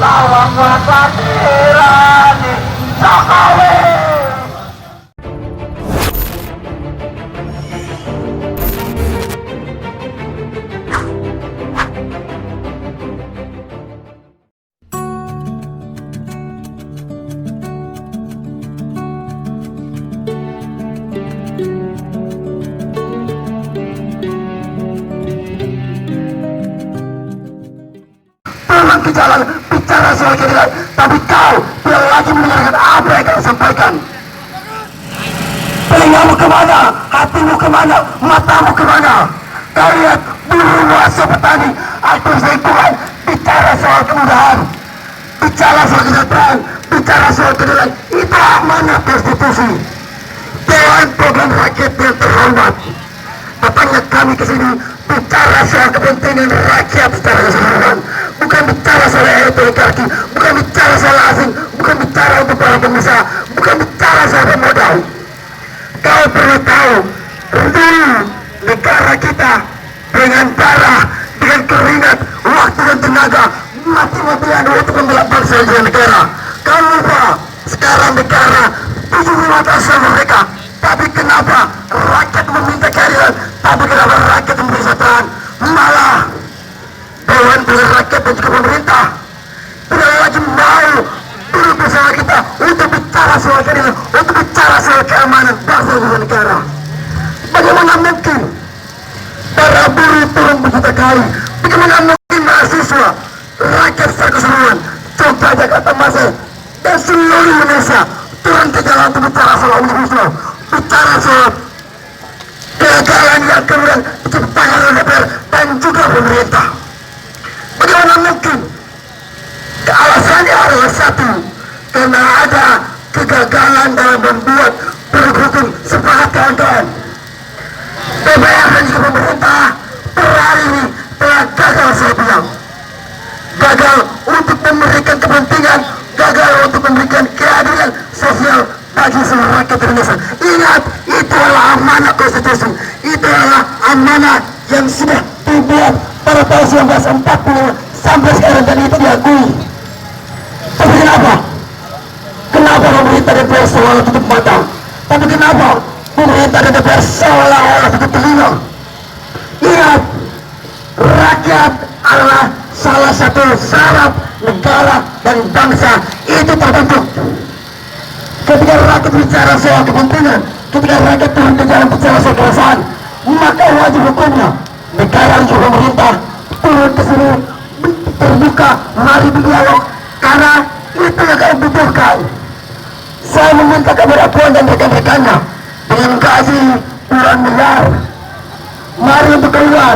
Lawan Tirani Jokowi. Turun ke jalan bicara soal keadilan, tapi kau tidak lagi mendengarkan apa yang kau sampaikan. Telingamu kemana? Hatimu kemana? Matamu kemana? Kau lihat buruh muasal petani, aktivis lingkungan, bicara soal kemudahan, bicara soal kesejahteraan, bicara soal keadilan. Itu amanah konstitusi. Dewan Program Rakyat yang terhormat, datangnya kami ke sini bicara soal kepentingan rakyat secara keseluruhan, bukan bicara soal oligarki, bukan bicara soal asing, bukan bicara untuk para pengusaha, bukan bicara soal pemodal. Kau perlu tahu, dulu negara kita dengan darah, dengan keringat, waktu dan tenaga, mati-matian untuk membela bangsa dan negara. Kau lupa sekarang negara 75 tahun setelah mereka, tapi kenapa rakyat meminta keadilan, tapi kenapa rakyat meminta kesejahteraan? Malah Dewan Perwakilan Rakyat dan juga pemerintah tidak lagi mau duduk bersama kita untuk bicara soal keadilan, untuk bicara soal keamanan bangsa dan negara. Bagaimana mungkin para buruh turun berjuta kali? Bagaimana mungkin mahasiswa, rakyat secara keseluruhan, coba Jakarta Masa dan seluruh Indonesia turun ke jalan untuk bicara soal Omnibus Law, bicara soal kegagalan yang kemudian diciptakan oleh DPR dan juga pemerintah. Bagaimana mungkin? Alasannya adalah satu, karena ada kegagalan dalam membuat produk hukum sepakat kawan-kawan. DPR dan juga pemerintah per hari ini telah gagal, saya bilang. Gagal untuk memberikan kepentingan, gagal untuk memberikan keadilan sosial bagi seluruh rakyat Indonesia. Ingat, itu adalah amanah konstitusi, itu adalah amanah yang sudah dibuat pada tahun 1940 sampai sekarang dan itu diakui. Tapi kenapa? Kenapa pemerintah DPR seolah tutup mata? Tapi kenapa pemerintah dan DPR seolah-olah tutup telinga? Ingat, rakyat adalah salah satu syarat negara dan bangsa itu terbentuk. Ketika rakyat bicara soal kepentingan, ketika rakyat turun ke jalan bicara soal kekuasaan, maka wajib hukumnya negara dan juga pemerintah turun ke sini terbuka, mari berdialog, karena itu yang kami butuhkan. Saya meminta kepada Puan dan rekan-rekannya dengan gaji puluhan miliar, mari untuk keluar,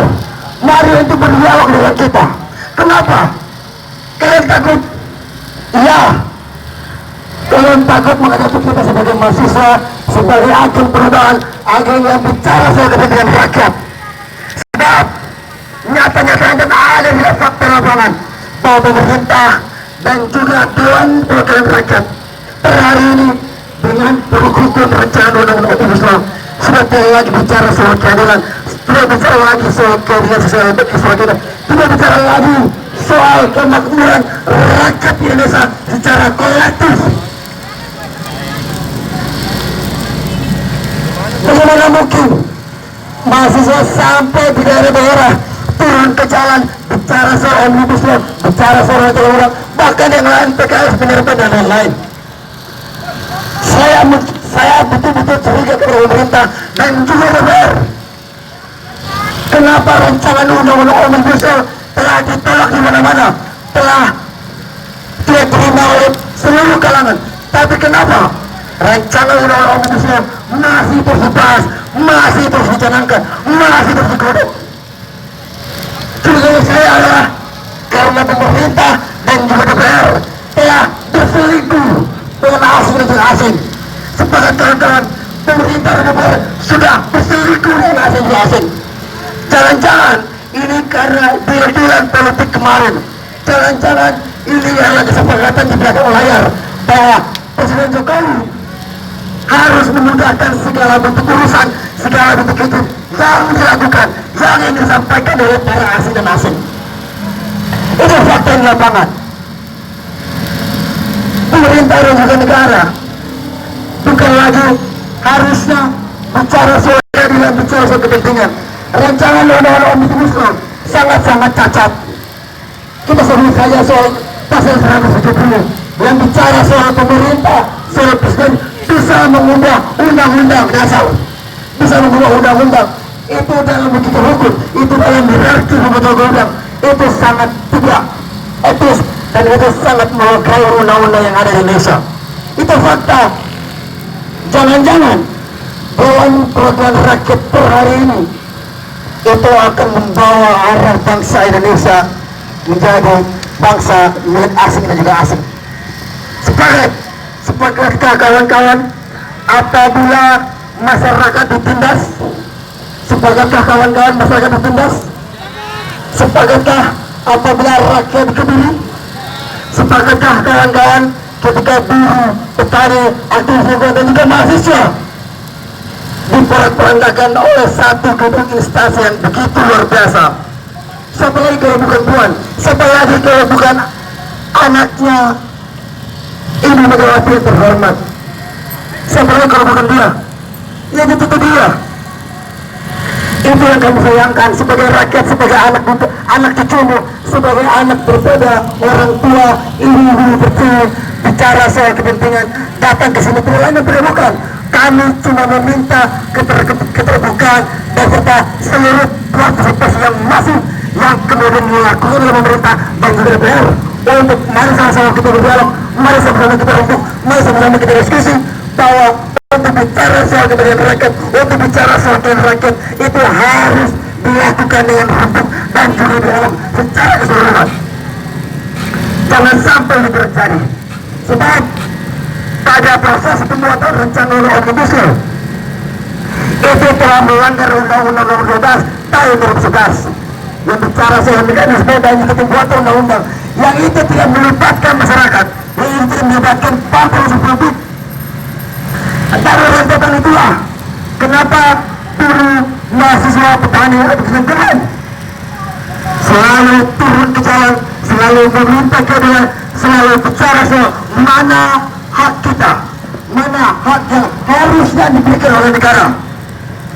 mari untuk berdialog dengan kita. Kenapa? Kalian takut? Iya. Kalian takut menghadapi kita sebagai mahasiswa, sebagai agen perubahan, agen yang bicara soal kepentingan rakyat. Sebab nyata-nyata yang ada di fakta lapangan bahwa pemerintah dan juga Dewan Perwakilan Rakyat per hari ini dengan produk hukum rencana undang-undang Omnibus Law sudah tidak lagi bicara soal keadilan, tidak bicara lagi soal keadilan sosial bagi semua kita, tidak bicara lagi soal kemakmuran rakyat Indonesia secara kolektif. Bagaimana mungkin mahasiswa sampai di daerah-daerah turun ke jalan bicara soal Omnibus Law, bicara soal undang-undang, bahkan yang lain PKS, penyerban dan lain-lain. Saya betul-betul curiga kepada pemerintah dan juga DPR. Kenapa rancangan undang-undang Omnibus Law telah ditolak di mana-mana, telah tidak diterima oleh seluruh kalangan, tapi kenapa rancangan undang-undang Omnibus Law masih terus dibahas, masih terus dicanangkan, masih terus digodok? Curiga saya adalah karena pemerintah dan juga DPR telah berselingkuh dengan asing dan asing. Sepakat kawan-kawan, pemerintah dan DPR sudah berselingkuh dengan asing. Jangan-jangan ini karena deal-dealan politik kemarin. Jangan-jangan ini adalah kesepakatan di belakang layar bahwa Presiden Jokowi harus memudahkan segala bentuk urusan, segala bentuk itu yang dilakukan, yang ingin disampaikan oleh para asing dan asing. Itu fakta di lapangan. pemerintah dan juga negara. Bukan lagi harusnya bicara soal keadilan, bicara soal kepentingan. Rancangan undang-undang Omnibus Law sangat-sangat cacat. Kita sebut saja soal pasal 170 yang bicara soal pemerintah, soal presiden bisa mengubah undang-undang dasar, bisa mengubah undang-undang. Itu dalam begitu hukum, itu dalam hierarki pembentuk undang, itu sangat tidak etis dan itu sangat melukai undang-undang yang ada di Indonesia. Itu fakta. Jangan-jangan dalam program rakyat per hari ini itu akan membawa arah bangsa Indonesia menjadi bangsa milik asing dan juga asing. Sepakatkah kawan-kawan apabila masyarakat ditindas? Sepakatkah kawan-kawan masyarakat ditindas? Sepakatkah apabila rakyat dikebiri? Sepakatkah kawan-kawan ketika buruh, petani, aktivis lingkungan dan juga mahasiswa diporak-porandakan oleh satu gedung instansi yang begitu luar biasa? Siapa lagi kalau bukan Puan? Siapa lagi kalau bukan anaknya Ibu Megawati yang terhormat? Siapa lagi kalau bukan dia? Ya itu dia. Itu yang kamu sayangkan sebagai rakyat, sebagai anak cucumu, sebagai anak berbeda orang tua, ibu-ibu kecil, bicara soal kepentingan, datang ke sini tidak lain dan bukan. Kami cuma meminta keterbukaan dan serta seluruh partisipasi yang masif yang kemudian dilakukan oleh pemerintah dan juga DPR untuk mari sama-sama kita berdialog, mari sama-sama kita untuk, mari sama-sama kita diskusi bahwa untuk bicara soal kepentingan rakyat, untuk bicara soal kepentingan rakyat itu harus dilakukan dengan hukum dan juga dialog secara keseluruhan. Jangan sampai itu terjadi. Sebab pada proses pembuatan rencana undang-undang Omnibus Law itu telah melanggar Undang-Undang Nomor 12 Tahun 2011 yang bicara soal mekanisme dan pembuatan undang-undang yang itu tidak melibatkan masyarakat, yang itu tidak melibatkan partai publik. Antara rentetan itulah kenapa buruh, mahasiswa, petani, aktivis lingkungan selalu turun ke jalan, selalu meminta keadilan, selalu bicara soal mana hak kita, mana hak yang harusnya diberikan oleh negara.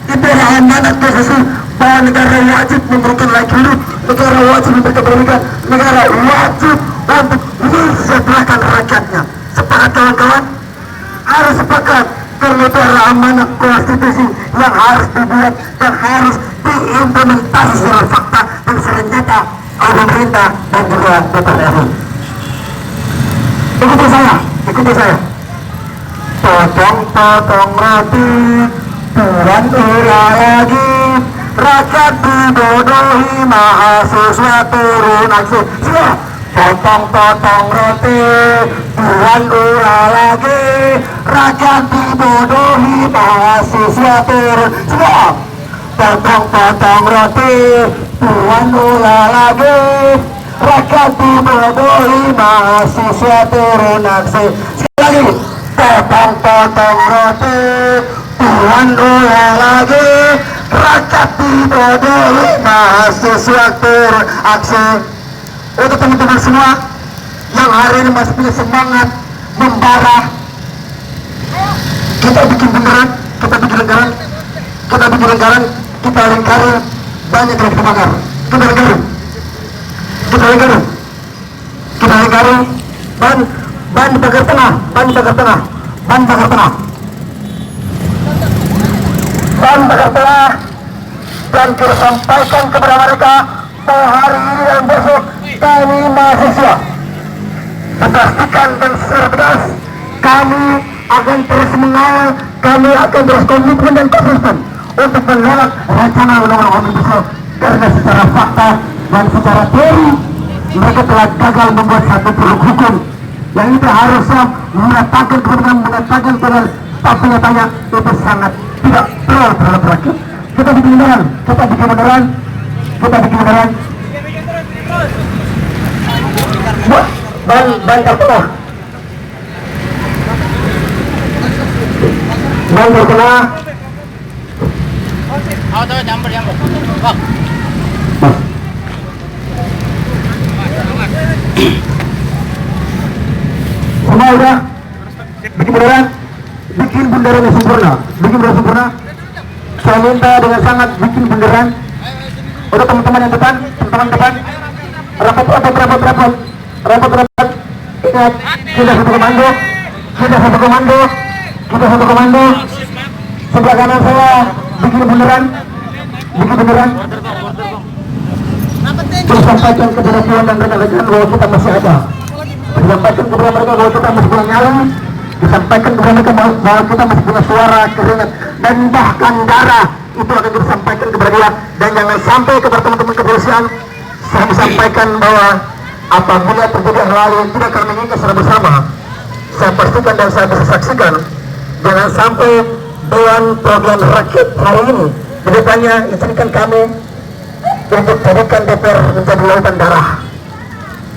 Itu adalah amanat konstitusi bahwa negara wajib memberikan layak hidup, negara wajib memberikan pendidikan, negara wajib untuk mensejahterakan rakyatnya. Sepakat kawan-kawan? Harus sepakat, karena itu adalah amanat konstitusi yang harus dibuat dan harus diimplementasi secara fakta dan secara nyata oleh pemerintah dan juga DPR. Ikuti saya. Potong-potong roti, Tuhan ulah lagi, rakyat dibodohi, mahasiswa turun aksi. Semua potong-potong roti, Tuhan ulah lagi, rakyat dibodohi, mahasiswa turun. Semua potong-potong roti, Tuhan ulah lagi, rakyat dibodohi, mahasiswa turun aksi. Sekali lagi, potong-potong roti, Tuhan ulah lagi, rakyat dibodohi, mahasiswa turun aksi. Untuk teman-teman semua yang hari ini masih punya semangat membara, kita bikin beneran, kita bikin lingkaran, kita lingkari, banyak yang kita bakar, kita lingkari, ban bakar tengah, dan kita sampaikan kepada mereka bahwa hari ini dan besok kami mahasiswa memastikan dan secara tegas kami akan terus mengawal, kami akan terus komitmen dan konsisten untuk menolak rencana undang-undang Omnibus Law karena secara fakta dan secara teori mereka telah gagal membuat satu produk hukum yang itu harusnya mengatakan kebenaran, mengatakan benar, tapi nyatanya itu sangat tidak pro terhadap rakyat. Kita bikin beneran. Ban tertengah. Oh, tuh jamber. Semua udah. pemerintah dengan sangat bikin beneran. Udah teman-teman yang depan, teman-teman depan, rapat. Ingat, kita satu komando, sebelah kanan saya bikin beneran. Disampaikan kepada Tuhan dan rekan-rekan bahwa kita masih ada. Disampaikan kepada mereka bahwa kita masih punya nyali. Disampaikan kepada mereka bahwa kita masih punya suara, keringat, dan bahkan darah. Itu akan disampaikan kepada dia. Dan jangan sampai kepada teman-teman kepolisian, saya disampaikan bahwa apabila terjadi hal yang tidak kami inginkan secara bersama, saya pastikan dan saya bisa saksikan, jangan sampai Dewan Perwakilan Rakyat hari ini di depannya izinkan kami untuk jadikan DPR menjadi lautan darah.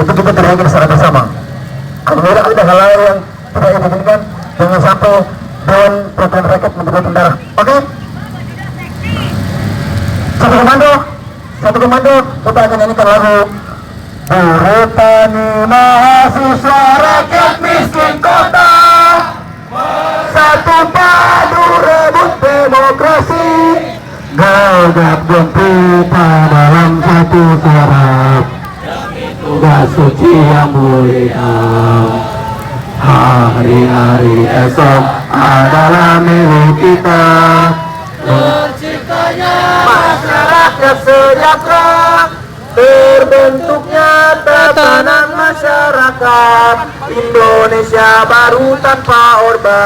Itu kita tidak ingin secara bersama. Apabila ada hal yang tidak diinginkan, jangan sampai Dewan Perwakilan Rakyat menjadi lautan darah. Oke? Satu komando, kita akan nyanyikan lagu Buruh Tani Mahasiswa Rakyat Miskin Kota, satu padu rebut demokrasi, gagap gempita dalam satu saraf, tugas suci yang mulia. Hari-hari esok adalah milik kita. Terciptanya masyarakat sejahtera, terbentuknya tatanan masyarakat Indonesia baru tanpa Orba.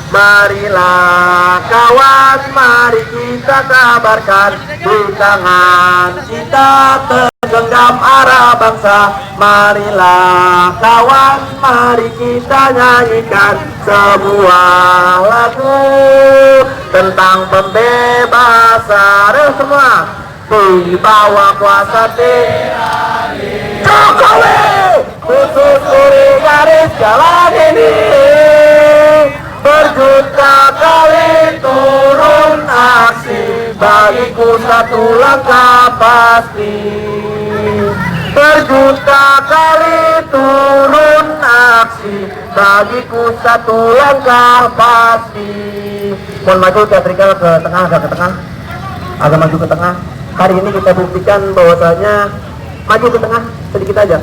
Marilah kawan, mari kita kabarkan di tangan kita tergenggam arah bangsa. Marilah kawan, mari kita nyanyikan sebuah lagu tentang pembebasan semua di bawah kuasa Jokowi. Khusus kuri garis jalan ini, berjuta kali turun aksi, bagiku satu langkah pasti. Berjuta kali turun aksi, bagiku satu langkah pasti. Mohon maju teatrikal ke tengah, agak maju ke tengah. Hari ini kita buktikan bahwasanya, maju ke tengah sedikit aja.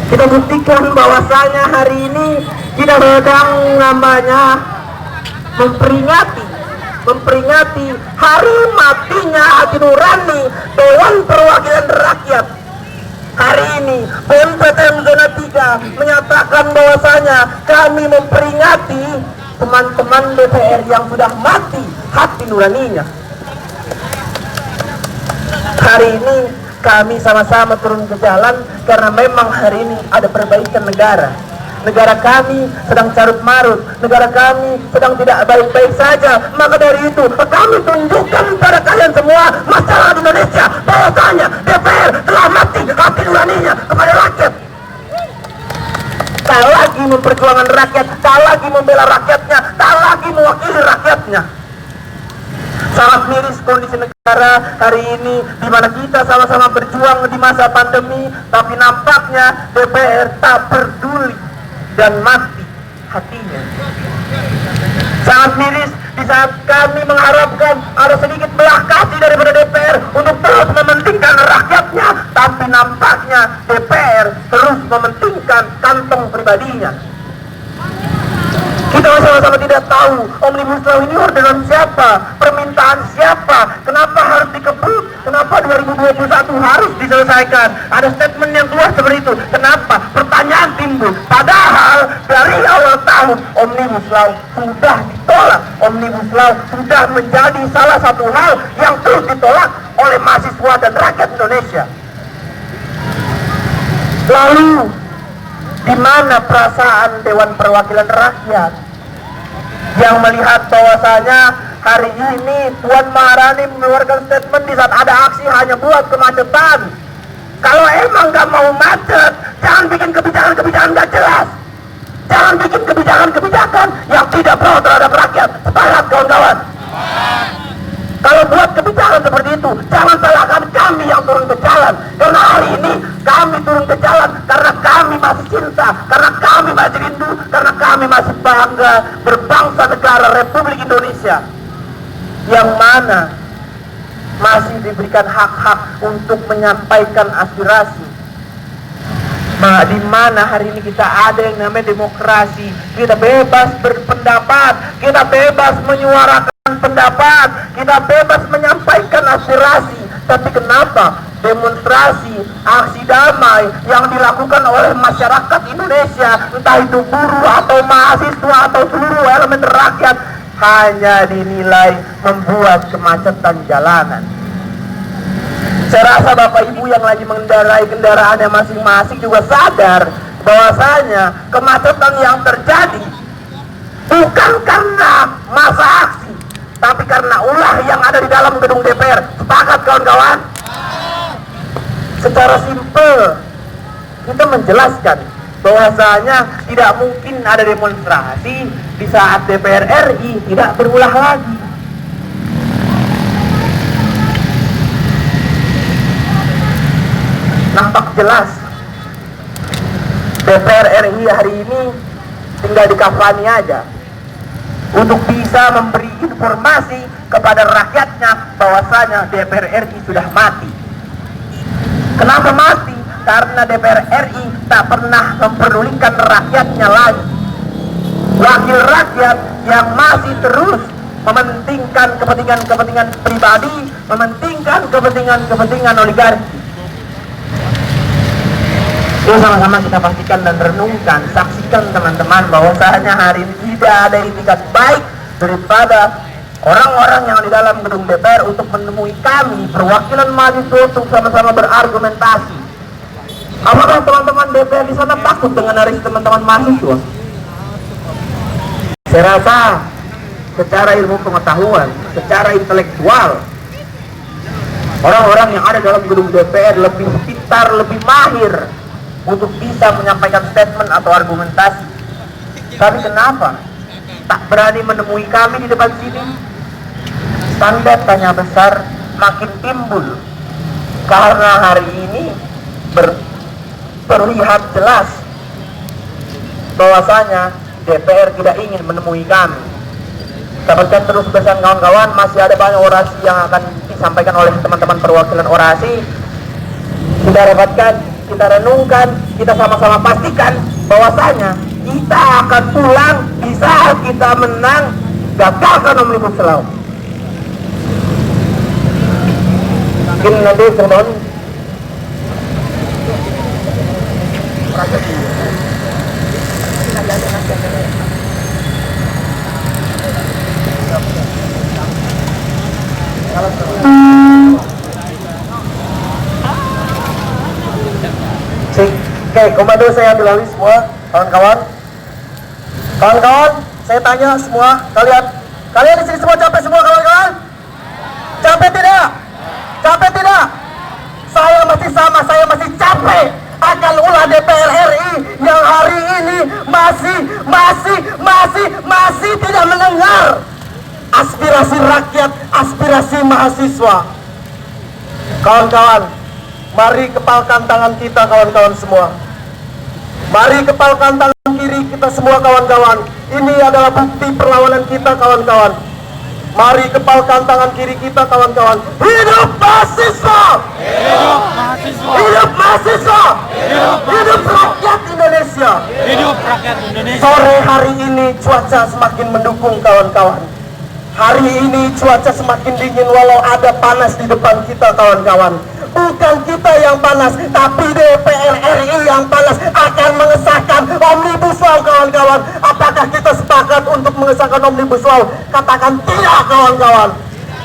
Kita buktikan bahwasanya hari ini kita sedang namanya memperingati hari matinya hati nurani Dewan Perwakilan Rakyat. Hari ini BMPTM Zona 3 menyatakan bahwasanya kami memperingati teman-teman DPR yang sudah mati hati nuraninya. Hari ini kami sama-sama turun ke jalan karena memang hari ini ada perbaikan negara. Negara kami sedang carut marut, negara kami sedang tidak baik-baik saja. Maka dari itu kami tunjukkan pada kalian semua masalah di Indonesia bahwasanya DPR telah mati hati nuraninya kepada rakyat. Tak lagi memperjuangkan rakyat, tak lagi membela rakyatnya, tak lagi mewakili rakyatnya. Sangat miris kondisi negara hari ini di mana kita sama-sama berjuang di masa pandemi, tapi nampaknya DPR tak peduli dan mati hatinya. Sangat miris di saat kami mengharapkan ada sedikit belah kasih daripada DPR untuk terus mementingkan rakyatnya, tapi nampaknya DPR terus mementingkan kantong pribadinya. Kita sama-sama tidak tahu Omnibus Law ini orderan siapa, permintaan siapa, kenapa harus dikebut, kenapa 2021 harus diselesaikan. Ada statement yang keluar seperti itu. Kenapa? Pertanyaan timbul. Padahal dari awal tahun Omnibus Law sudah ditolak. Omnibus Law sudah menjadi salah satu hal yang terus ditolak oleh mahasiswa dan rakyat Indonesia. Lalu di mana perasaan Dewan Perwakilan Rakyat yang melihat bahwasanya hari ini Puan Maharani mengeluarkan statement di saat ada aksi hanya buat kemacetan? Kalau emang gak mau macet, jangan bikin kebijakan-kebijakan gak jelas. Jangan bikin kebijakan-kebijakan yang tidak pro terhadap rakyat. Sepakat kawan-kawan? Kalau buat kebijakan seperti itu, jangan salahkan kami yang turun ke jalan. Karena hari ini kami turun ke jalan karena kami masih cinta, karena kami masih rindu, karena kami masih bangga berbangsa negara Republik Indonesia. yang mana masih diberikan hak-hak untuk menyampaikan aspirasi. Di mana hari ini kita ada yang namanya demokrasi, kita bebas berpendapat, kita bebas menyuarakan pendapat, kita bebas menyampaikan aspirasi. Tapi kenapa demonstrasi, aksi damai yang dilakukan oleh masyarakat Indonesia, entah itu buruh atau mahasiswa atau seluruh elemen rakyat, hanya dinilai membuat kemacetan jalanan? Saya rasa Bapak Ibu yang lagi mengendarai kendaraannya masing-masing juga sadar bahwasanya kemacetan yang terjadi bukan karena masa aksi, tapi karena ulah yang ada di dalam gedung DPR. Sepakat kawan-kawan? Secara simpel kita menjelaskan bahwasanya tidak mungkin ada demonstrasi di saat DPR RI tidak berulah lagi. Nampak jelas DPR RI hari ini tinggal dikafani aja untuk bisa memberi informasi kepada rakyatnya bahwasanya DPR RI sudah mati. Kenapa mati? Karena DPR RI tak pernah memperdulikan rakyatnya lagi. Wakil rakyat yang masih terus mementingkan kepentingan-kepentingan pribadi, mementingkan kepentingan-kepentingan oligarki. Yuk sama-sama kita pastikan dan renungkan, saksikan teman-teman bahwasanya hari ini tidak ada itikat baik daripada orang-orang yang di dalam gedung DPR untuk menemui kami perwakilan mahasiswa untuk sama-sama berargumentasi. Apakah teman-teman DPR di sana takut dengan hari teman-teman mahasiswa? Saya rasa secara ilmu pengetahuan, secara intelektual, orang-orang yang ada dalam gedung DPR lebih pintar, lebih mahir untuk bisa menyampaikan statement atau argumentasi. Tapi kenapa tak berani menemui kami di depan sini? Tanda tanya besar makin timbul karena hari ini terlihat jelas bahwasanya DPR tidak ingin menemui kami. Dapatkan terus pesan kawan-kawan, masih ada banyak orasi yang akan disampaikan oleh teman-teman perwakilan orasi. Kita dapatkan, kita renungkan, kita sama-sama pastikan bahwasanya kita akan pulang di saat kita menang gagalkan Omnibus Law. Mungkin nanti teman-teman Oke, komando saya ambil alih semua, kawan-kawan. Kawan-kawan, saya tanya semua, kalian di sini semua capek semua, kawan-kawan? Capek tidak? Capek tidak? Saya masih sama, saya masih capek akan ulah DPR RI yang hari ini masih tidak mendengar aspirasi rakyat, aspirasi mahasiswa. Kawan-kawan, mari kepalkan tangan kita, kawan-kawan semua. Mari kepalkan tangan kiri kita semua, kawan-kawan. Ini adalah bukti perlawanan kita, kawan-kawan. Mari kepalkan tangan kiri kita, kawan-kawan. Hidup mahasiswa! Hidup mahasiswa! Hidup mahasiswa! Hidup rakyat Indonesia! Hidup rakyat Indonesia! Sore hari ini cuaca semakin mendukung, kawan-kawan. Hari ini cuaca semakin dingin walau ada panas di depan kita, kawan-kawan. Bukan kita yang panas, tapi DPR RI yang panas akan mengesahkan Omnibus Law, kawan-kawan. Apakah kita sepakat untuk mengesahkan Omnibus Law? Katakan tidak, kawan-kawan.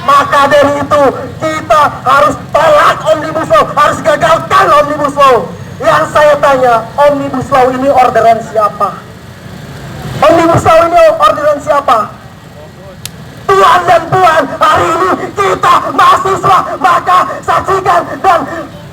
Maka dari itu kita harus tolak Omnibus Law, harus gagalkan Omnibus Law. Yang saya tanya, Omnibus Law ini orderan siapa? Omnibus Law ini orderan siapa? Tuan dan puan, hari ini kita mahasiswa, maka saksikan dan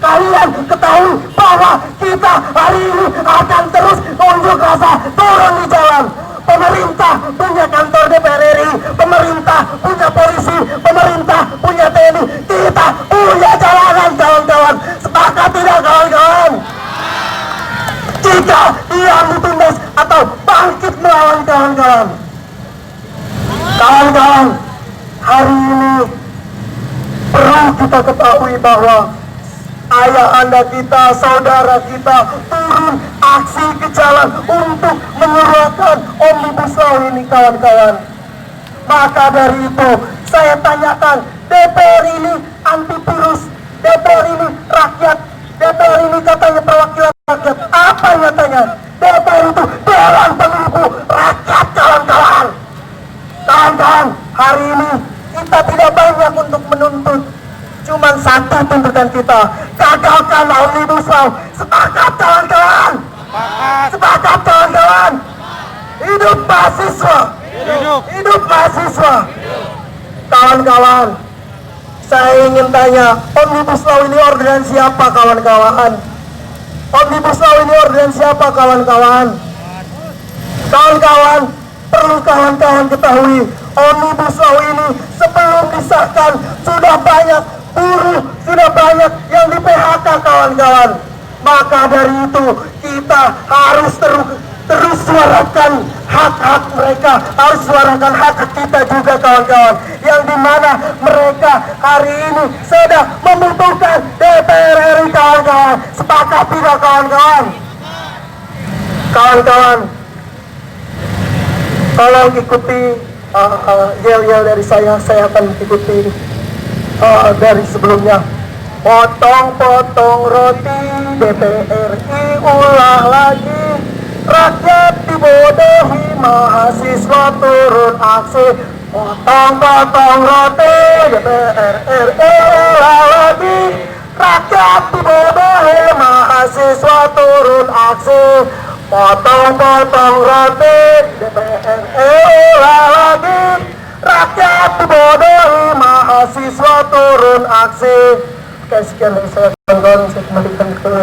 kalian ketahui bahwa kita hari ini akan terus unjuk rasa turun di jalan. Pemerintah punya kantor DPR RI, pemerintah punya polisi, pemerintah punya TNI, kita punya jalanan, kawan-kawan. Sepakat tidak, kawan-kawan? Jika diam ditindas atau bangkit melawan, kawan-kawan. Kawan-kawan, hari ini perlu kita ketahui bahwa ayah anda kita, saudara kita turun aksi ke jalan untuk mengeluarkan Omnibus Law ini kawan-kawan. Maka dari itu saya tanyakan, DPR ini antivirus, DPR ini rakyat, DPR ini katanya perwakilan rakyat. Apa nyatanya? DPR itu dewan penipu rakyat kawan-kawan. Kawan-kawan, hari ini kita tidak banyak untuk menuntut. Cuman satu tuntutan kita, gagalkan Omnibus Law. Sepakat kawan-kawan. Sepakat kawan-kawan. Hidup mahasiswa. Hidup mahasiswa. Kawan-kawan, saya ingin tanya, Omnibus Law ini orderan siapa kawan-kawan? Omnibus Law ini orderan siapa kawan-kawan? Kawan-kawan, perlu kawan-kawan ketahui, Omnibus Law ini sebelum disahkan sudah banyak buruh, sudah banyak yang di PHK kawan-kawan. Maka dari itu kita harus terus suarakan hak-hak mereka, harus suarakan hak kita juga kawan-kawan, yang dimana mereka hari ini sedang membutuhkan DPR RI kawan-kawan. Sepakat tidak kawan-kawan? Kawan-kawan, tolong ikuti yel-yel dari saya akan ikuti dari sebelumnya. Potong-potong roti, DPR RI ulah lagi, rakyat dibodohi, mahasiswa turun aksi. Potong-potong roti, DPR RI ulah lagi, rakyat dibodohi, mahasiswa turun aksi. Potong-potong roti, DPR RI ulah lagi, rakyat dibodohi, mahasiswa turun aksi. Oke, sekian dari saya kawan-kawan, saya kembalikan ke.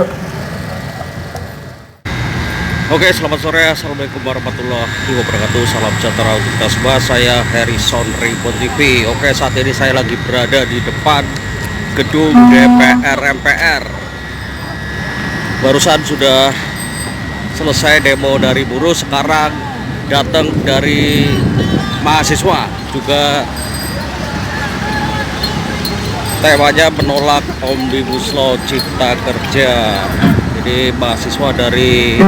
Oke, selamat sore. Assalamualaikum warahmatullahi wabarakatuh. Salam sejahtera untuk kita semua. Saya Harrison Ribon TV. Oke, saat ini saya lagi berada di depan gedung DPR MPR. Barusan sudah selesai demo dari buruh, sekarang datang dari mahasiswa juga. Temanya menolak Omnibus Law Cipta Kerja. Jadi mahasiswa dari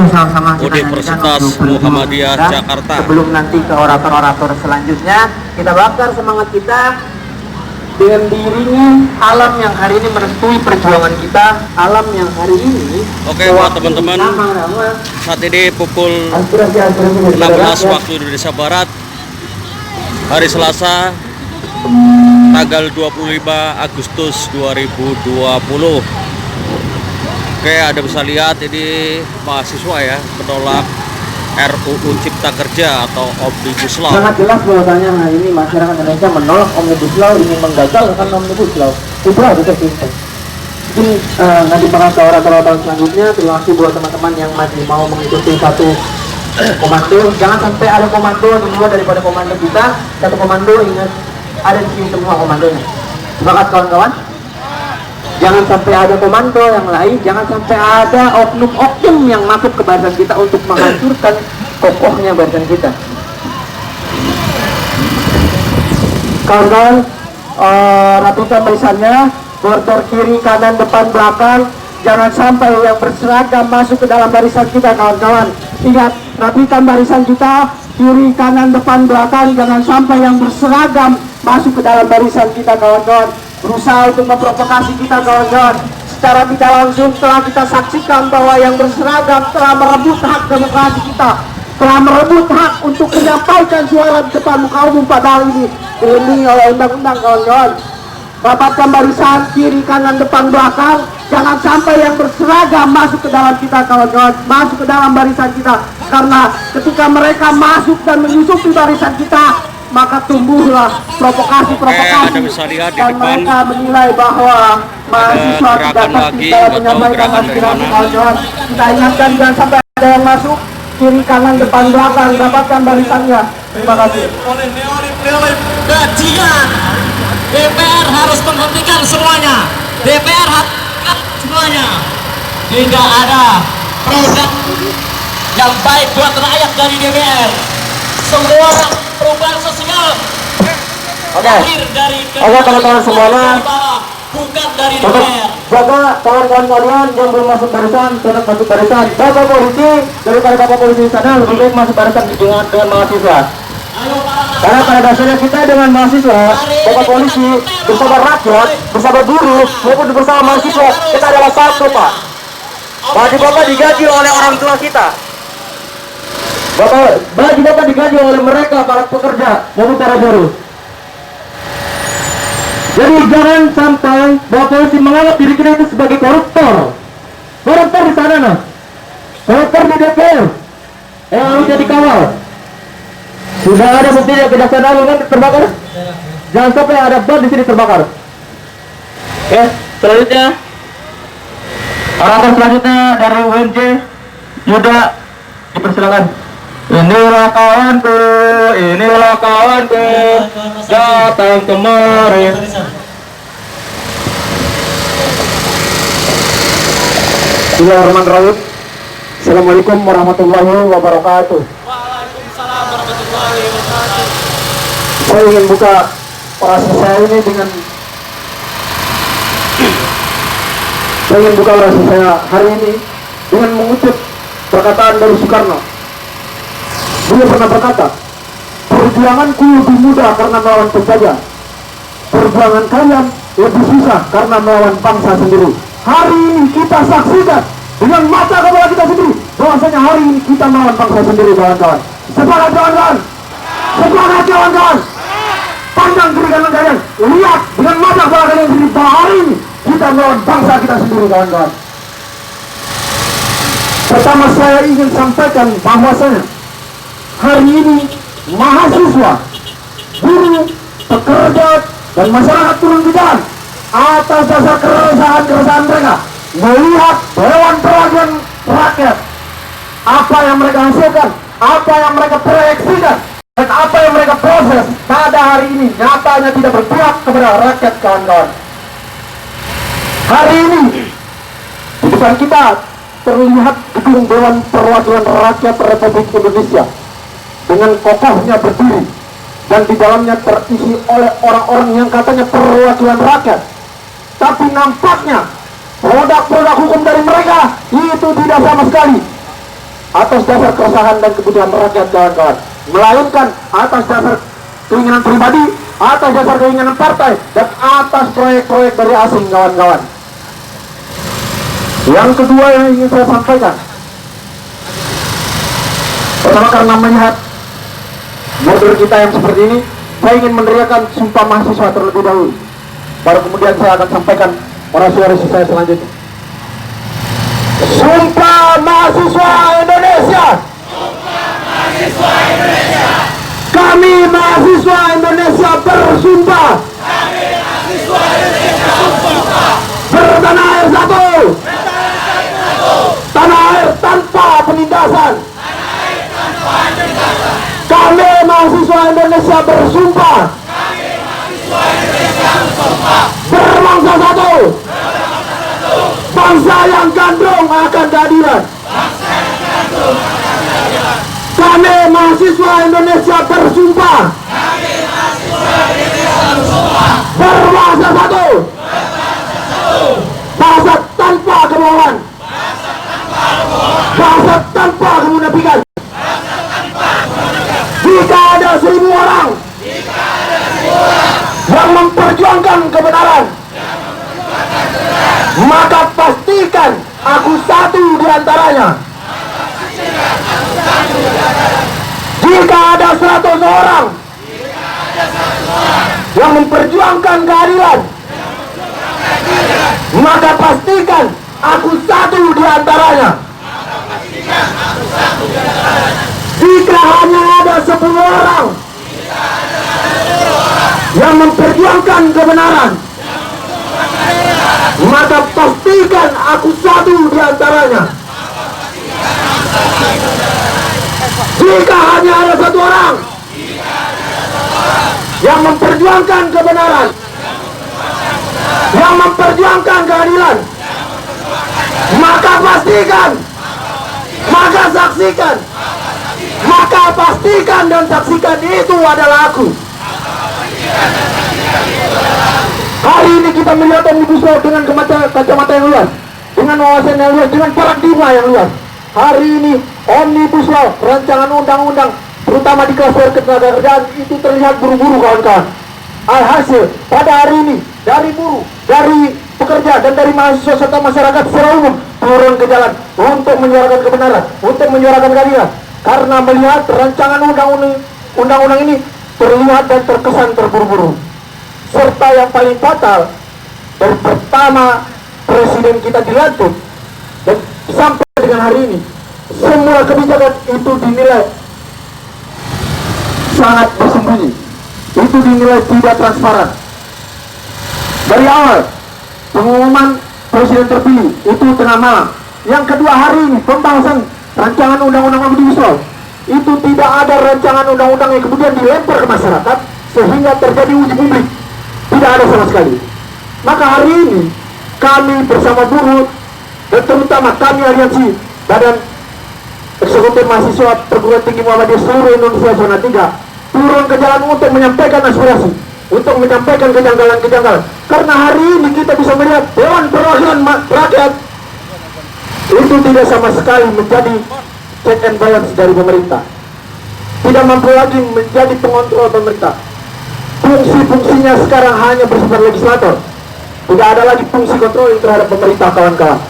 Universitas Muhammadiyah Jakarta. Sebelum nanti ke orator-orator selanjutnya, kita bakar semangat kita dengan diiringi alam yang hari ini merestui perjuangan kita, alam yang hari ini. Oke, buat teman-teman, saat ini pukul 16 waktu Indonesia Barat, hari Selasa, tanggal 25 Agustus 2020. Oke, Anda bisa lihat ini mahasiswa ya menolak RUU Cipta Kerja atau Omnibus Law. Sangat jelas bahwasanya hari ini masyarakat Indonesia menolak Omnibus Law, ingin menggagalkan Omnibus Law. Itu harus tersimpan. Mungkin nanti bakal ke orator-orator selanjutnya. Terima kasih buat teman-teman yang masih mau mengikuti satu komando. Jangan sampai ada komando di luar daripada komando kita. Satu komando, ingat ada di sini semua komandonya. Semangat kawan-kawan. Jangan sampai ada komando yang lain, jangan sampai ada oknum-oknum yang masuk ke barisan kita untuk menghancurkan kokohnya barisan kita. Kawan-kawan, rapikan barisannya, border kiri, kanan, depan, belakang. Jangan sampai yang berseragam masuk ke dalam barisan kita kawan-kawan. Ingat, rapikan barisan kita, kiri, kanan, depan, belakang. Jangan sampai yang berseragam masuk ke dalam barisan kita kawan-kawan. Berusaha untuk memprovokasi kita kawan-kawan. Secara tidak langsung telah kita saksikan bahwa yang berseragam telah merebut hak demokrasi kita, telah merebut hak untuk menyampaikan suara di depan muka umum, padahal ini dilindungi oleh undang-undang kawan-kawan. Rapatkan barisan kiri, kanan, depan, belakang. Jangan sampai yang berseragam masuk ke dalam kita kawan-kawan, masuk ke dalam barisan kita. Karena ketika mereka masuk dan menyusupi barisan kita, maka tumbuhlah provokasi-provokasi, dan mereka menilai bahwa mahasiswa tidak bisa menyampaikan aspirasi kawan-kawan. Kita ingatkan jangan sampai ada yang masuk kiri, kanan, depan, belakang. Dapatkan barisannya. Terima kasih. Oleh bajingan, DPR harus menghentikan semuanya. DPR harus semuanya. Tidak ada produk yang baik buat rakyat dari DPR. Semua perubahan sosial Oke. lahir dari Oke, teman-teman semuanya. bukan dari Tetap DPR. jaga kawan-kawan kalian yang belum masuk barisan, tetap masuk barisan. Bapak polisi, daripada bapak polisi di sana lebih baik masuk barisan dengan mahasiswa. Ayo para Karena pada dasarnya kita dengan mahasiswa, bapak polisi bersama rakyat, bersama buruh maupun bersama mahasiswa, kita adalah satu, Pak. Bagi bapak digaji oleh orang tua kita. Bagi bapak digaji oleh mereka para pekerja maupun para buruh. Jadi jangan sampai bapak polisi menganggap diri kita itu sebagai koruptor. Koruptor di sana, nah. Koruptor di DPR. Harus jadi kawal. Sudah ada bukti yang kejaksaan kan terbakar. Jangan sampai ada ban di sini terbakar. Oke, selanjutnya arahan selanjutnya dari UNJ Yuda, dipersilakan. Inilah kawanku, datang kemari. Bismillahirrahmanirrahim. Assalamualaikum warahmatullahi wabarakatuh. Waalaikumsalam warahmatullahi wabarakatuh. Saya ingin buka orasi saya ini dengan hari ini dengan mengutip perkataan dari Soekarno. Beliau pernah berkata, perjuanganku lebih mudah karena melawan penjajah. Perjuangan kalian lebih susah karena melawan bangsa sendiri. Hari ini kita saksikan dengan mata kepala kita sendiri bahwasanya hari ini kita melawan bangsa sendiri, kawan-kawan. Semangat kawan-kawan! Semangat kawan-kawan! Pandang kiri kanan kalian, lihat dengan mata kepala kalian sendiri bahwa hari ini kita melawan bangsa kita sendiri, kawan-kawan. Pertama saya ingin sampaikan bahwasanya hari ini mahasiswa, buruh, pekerja, dan masyarakat turun di jalan atas dasar keresahan mereka melihat Dewan Perwakilan Rakyat, apa yang mereka hasilkan, apa yang mereka proyeksikan, dan apa yang mereka proses pada hari ini nyatanya tidak berpihak kepada rakyat, kawan-kawan. Hari ini di depan kita terlihat gedung Dewan Perwakilan Rakyat Republik Indonesia dengan kokohnya berdiri dan di dalamnya terisi oleh orang-orang yang katanya perwakilan rakyat, tapi nampaknya produk-produk hukum dari mereka itu tidak sama sekali atas dasar keresahan dan kebutuhan rakyat, kawan-kawan, melainkan atas dasar keinginan pribadi, atas dasar keinginan partai, dan atas proyek-proyek dari asing, kawan-kawan. Yang kedua yang ingin saya sampaikan, pertama karena melihat model kita yang seperti ini, saya ingin meneriakan sumpah mahasiswa terlebih dahulu. Baru kemudian saya akan sampaikan orasi-orasi saya selanjutnya. Sumpah mahasiswa Indonesia. Sumpah mahasiswa Indonesia. Kami mahasiswa Indonesia bersumpah. Kami mahasiswa Indonesia bersumpah. Bertanah air satu. Bertanah air satu. Tanah air tanpa penindasan. Tanah air tanpa penindasan. Kami mahasiswa Indonesia bersumpah. Kami mahasiswa Indonesia bersumpah. Berbangsa satu. Berbangsa satu. Bangsa yang gandrung akan keadilan. Bangsa yang gandrung akan keadilan. Kami mahasiswa Indonesia bersumpah. Kami mahasiswa Indonesia bersumpah. Berbangsa satu. Berbangsa satu. Bangsa tanpa kebohongan. Bangsa tanpa kebohongan. Bangsa tanpa kemunafikan. Jika ada 1000 orang yang memperjuangkan kebenaran, maka pastikan aku satu di antaranya. Jika ada 100 orang yang memperjuangkan keadilan, maka pastikan aku satu di antaranya. Jika hanya ada 10 orang yang memperjuangkan kebenaran, maka pastikan aku satu di antaranya. Jika hanya ada 1 orang yang memperjuangkan kebenaran, yang memperjuangkan keadilan, maka pastikan, maka saksikan, maka pastikan dan saksikan itu adalah aku. Hari ini kita melihat Omnibus Law dengan kacamata yang luas, dengan wawasan yang luas, dengan paradigma yang luas. Hari ini Omnibus Law, rancangan undang-undang terutama di klaster ketenagakerjaan itu terlihat buru-buru kawan-kawan. Alhasil pada hari ini dari buruh, dari pekerja dan dari mahasiswa serta masyarakat secara umum turun ke jalan untuk menyuarakan kebenaran, untuk menyuarakan keadilan, karena melihat rancangan undang-undang ini terlihat dan terkesan terburu-buru. Serta yang paling fatal, dari pertama presiden kita dilantik dan sampai dengan hari ini, semua kebijakan itu dinilai sangat bersembunyi, itu dinilai tidak transparan. Dari awal pengumuman presiden terpilih itu tengah malam, yang kedua hari ini pembahasan rancangan undang-undang Omnibus Law itu tidak ada rancangan undang-undang yang kemudian dilempar ke masyarakat sehingga terjadi uji publik, tidak ada sama sekali. Maka hari ini kami bersama buruh dan terutama kami aliansi Badan Eksekutif Mahasiswa Perguruan Tinggi Muhammadiyah seluruh Indonesia zona 3 turun ke jalan untuk menyampaikan aspirasi, untuk menyampaikan kejanggalan-kejanggalan. Karena hari ini kita bisa melihat Dewan Perwakilan Rakyat itu tidak sama sekali menjadi check and balance dari pemerintah, tidak mampu lagi menjadi pengontrol pemerintah. Fungsi-fungsinya sekarang hanya bersifat legislator, tidak ada lagi fungsi kontrol terhadap pemerintah kawan-kawan.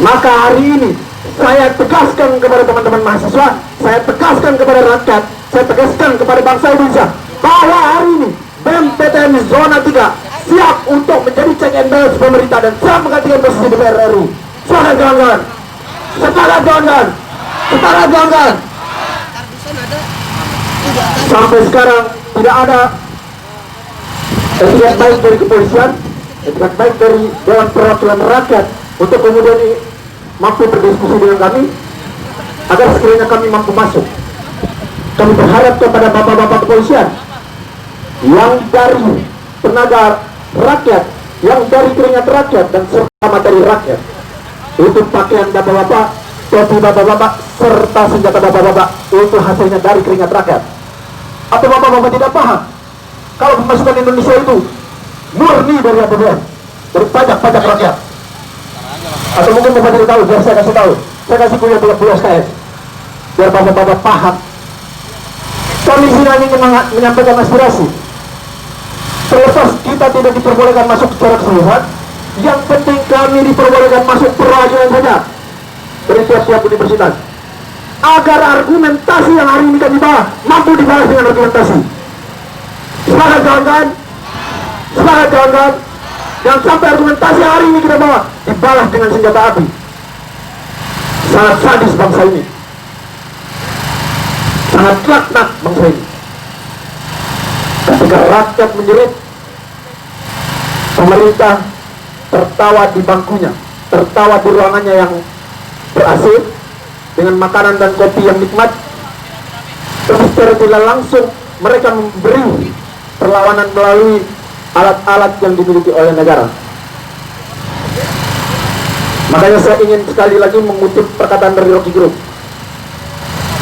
Maka hari ini saya tegaskan kepada teman-teman mahasiswa, saya tegaskan kepada rakyat, saya tegaskan kepada bangsa Indonesia bahwa hari ini BEM PTN zona 3 siap untuk menjadi check and balance pemerintah dan siap menggantikan posisi DPR RI. Semangat kawan-kawan, semangat kawan-kawan, semangat kawan-kawan. Sampai sekarang tidak ada etikat baik dari kepolisian, etikat baik dari Dewan Perwakilan Rakyat untuk kemudian mampu berdiskusi dengan kami agar sekiranya kami mampu masuk. Kami berharap kepada bapak-bapak kepolisian yang dari tenaga rakyat, yang dari keringat rakyat dan serta materi rakyat, itu pakaian bapak-bapak, topi bapak-bapak, serta senjata bapak-bapak itu hasilnya dari keringat rakyat. Atau bapak-bapak tidak paham kalau pemasukan Indonesia itu murni dari APBN, dari pajak-pajak rakyat? Atau mungkin bapak tidak tahu, biar saya kasih tahu, saya kasih kuliah 12 SKS biar bapak-bapak paham. Kami tidak ingin menyampaikan aspirasi, terlepas kita tidak diperbolehkan masuk secara keseluruhan, yang penting kami diperbolehkan masuk perwakilan saja dari tiap-tiap universitas, agar argumentasi yang hari ini kami bawa mampu dibalas dengan argumentasi. Semangat kawan-kawan, semangat kawan-kawan. Jangan sampai argumentasi hari ini kita bawa dibalas dengan senjata api. Sangat sadis bangsa ini, sangat laknat bangsa ini. Ketika rakyat menjerit, pemerintah tertawa di bangkunya, tertawa di ruangannya yang ber-AC dengan makanan dan kopi yang nikmat. Tapi secara tidak langsung mereka memberi perlawanan melalui alat-alat yang dimiliki oleh negara. Makanya saya ingin sekali lagi mengutip perkataan dari Rocky Gerung.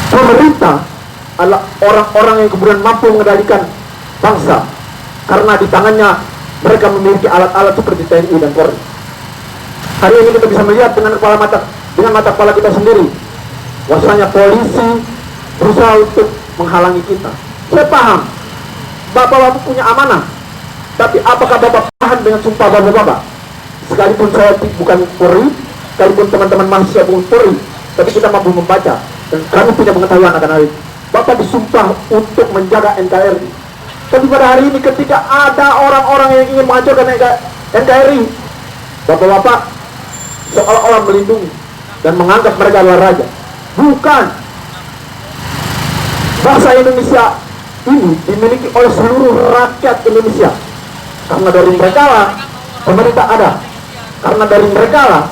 Pemerintah adalah orang-orang yang kemudian mampu mengendalikan bangsa karena di tangannya mereka memiliki alat-alat seperti TNI dan Polri. Hari ini kita bisa melihat dengan mata kepala kita sendiri, bahwasanya polisi berusaha untuk menghalangi kita. Saya paham bapak-bapak punya amanah, tapi apakah bapak paham dengan sumpah bapak-bapak? Sekalipun saya bukan Polri, sekalipun teman-teman mahasiswa bukan Polri, tapi kita mampu membaca dan kami punya pengetahuan akan hal itu. Bapak disumpah untuk menjaga NKRI, tapi pada hari ini ketika ada orang-orang yang ingin menghancurkan NKRI, bapak-bapak seolah-olah melindungi dan menganggap mereka adalah raja. Bukan. Bangsa Indonesia ini dimiliki oleh seluruh rakyat Indonesia. Karena dari mereka lah pemerintah ada, karena dari mereka lah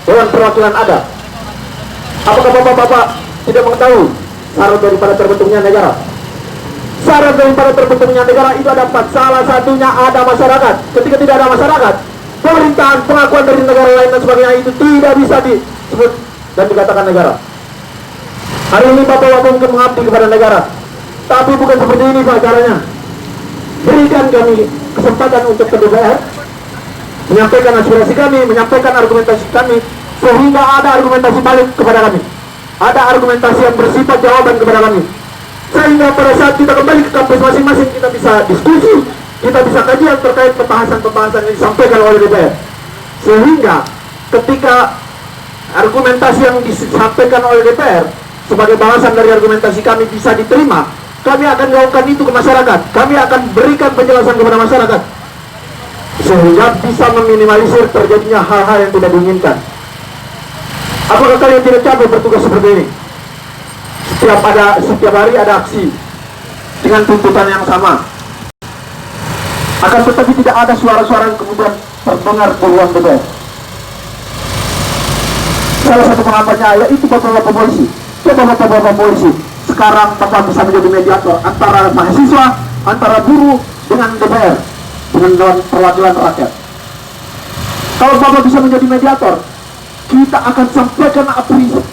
Dewan Perwakilan ada. Apakah bapak-bapak tidak mengetahui syarat daripada terbentuknya negara? Syarat daripada terbentuknya negara itu ada 4. Salah satunya ada masyarakat. Ketika tidak ada masyarakat, pemerintahan, pengakuan dari negara lain dan sebagainya itu tidak bisa disebut dan dikatakan negara. Hari ini bapak-bapak mungkin mengabdi kepada negara, tapi bukan seperti ini Pak caranya. berikan kami kesempatan untuk ke DPR menyampaikan aspirasi kami, menyampaikan argumentasi kami, sehingga ada argumentasi balik kepada kami, ada argumentasi yang bersifat jawaban kepada kami, sehingga pada saat kita kembali ke kampus masing-masing kita bisa diskusi, kita bisa kajian terkait pembahasan-pembahasan yang disampaikan oleh DPR, sehingga ketika argumentasi yang disampaikan oleh DPR sebagai balasan dari argumentasi kami bisa diterima, kami akan gaungkan itu ke masyarakat, kami akan berikan penjelasan kepada masyarakat, sehingga bisa meminimalisir terjadinya hal-hal yang tidak diinginkan. Apakah kalian tidak capek bertugas seperti ini? Setiap hari ada aksi dengan tuntutan yang sama, akan tetapi tidak ada suara-suara yang kemudian terdengar di ruang DPR. Salah satu pengampanya yaitu bapak-bapak polisi. Coba bapak-bapak polisi sekarang bapak bisa menjadi mediator antara mahasiswa, antara buruh dengan DPR, dengan Dewan Perwakilan Rakyat. Kalau bapak bisa menjadi mediator, kita akan sampaikan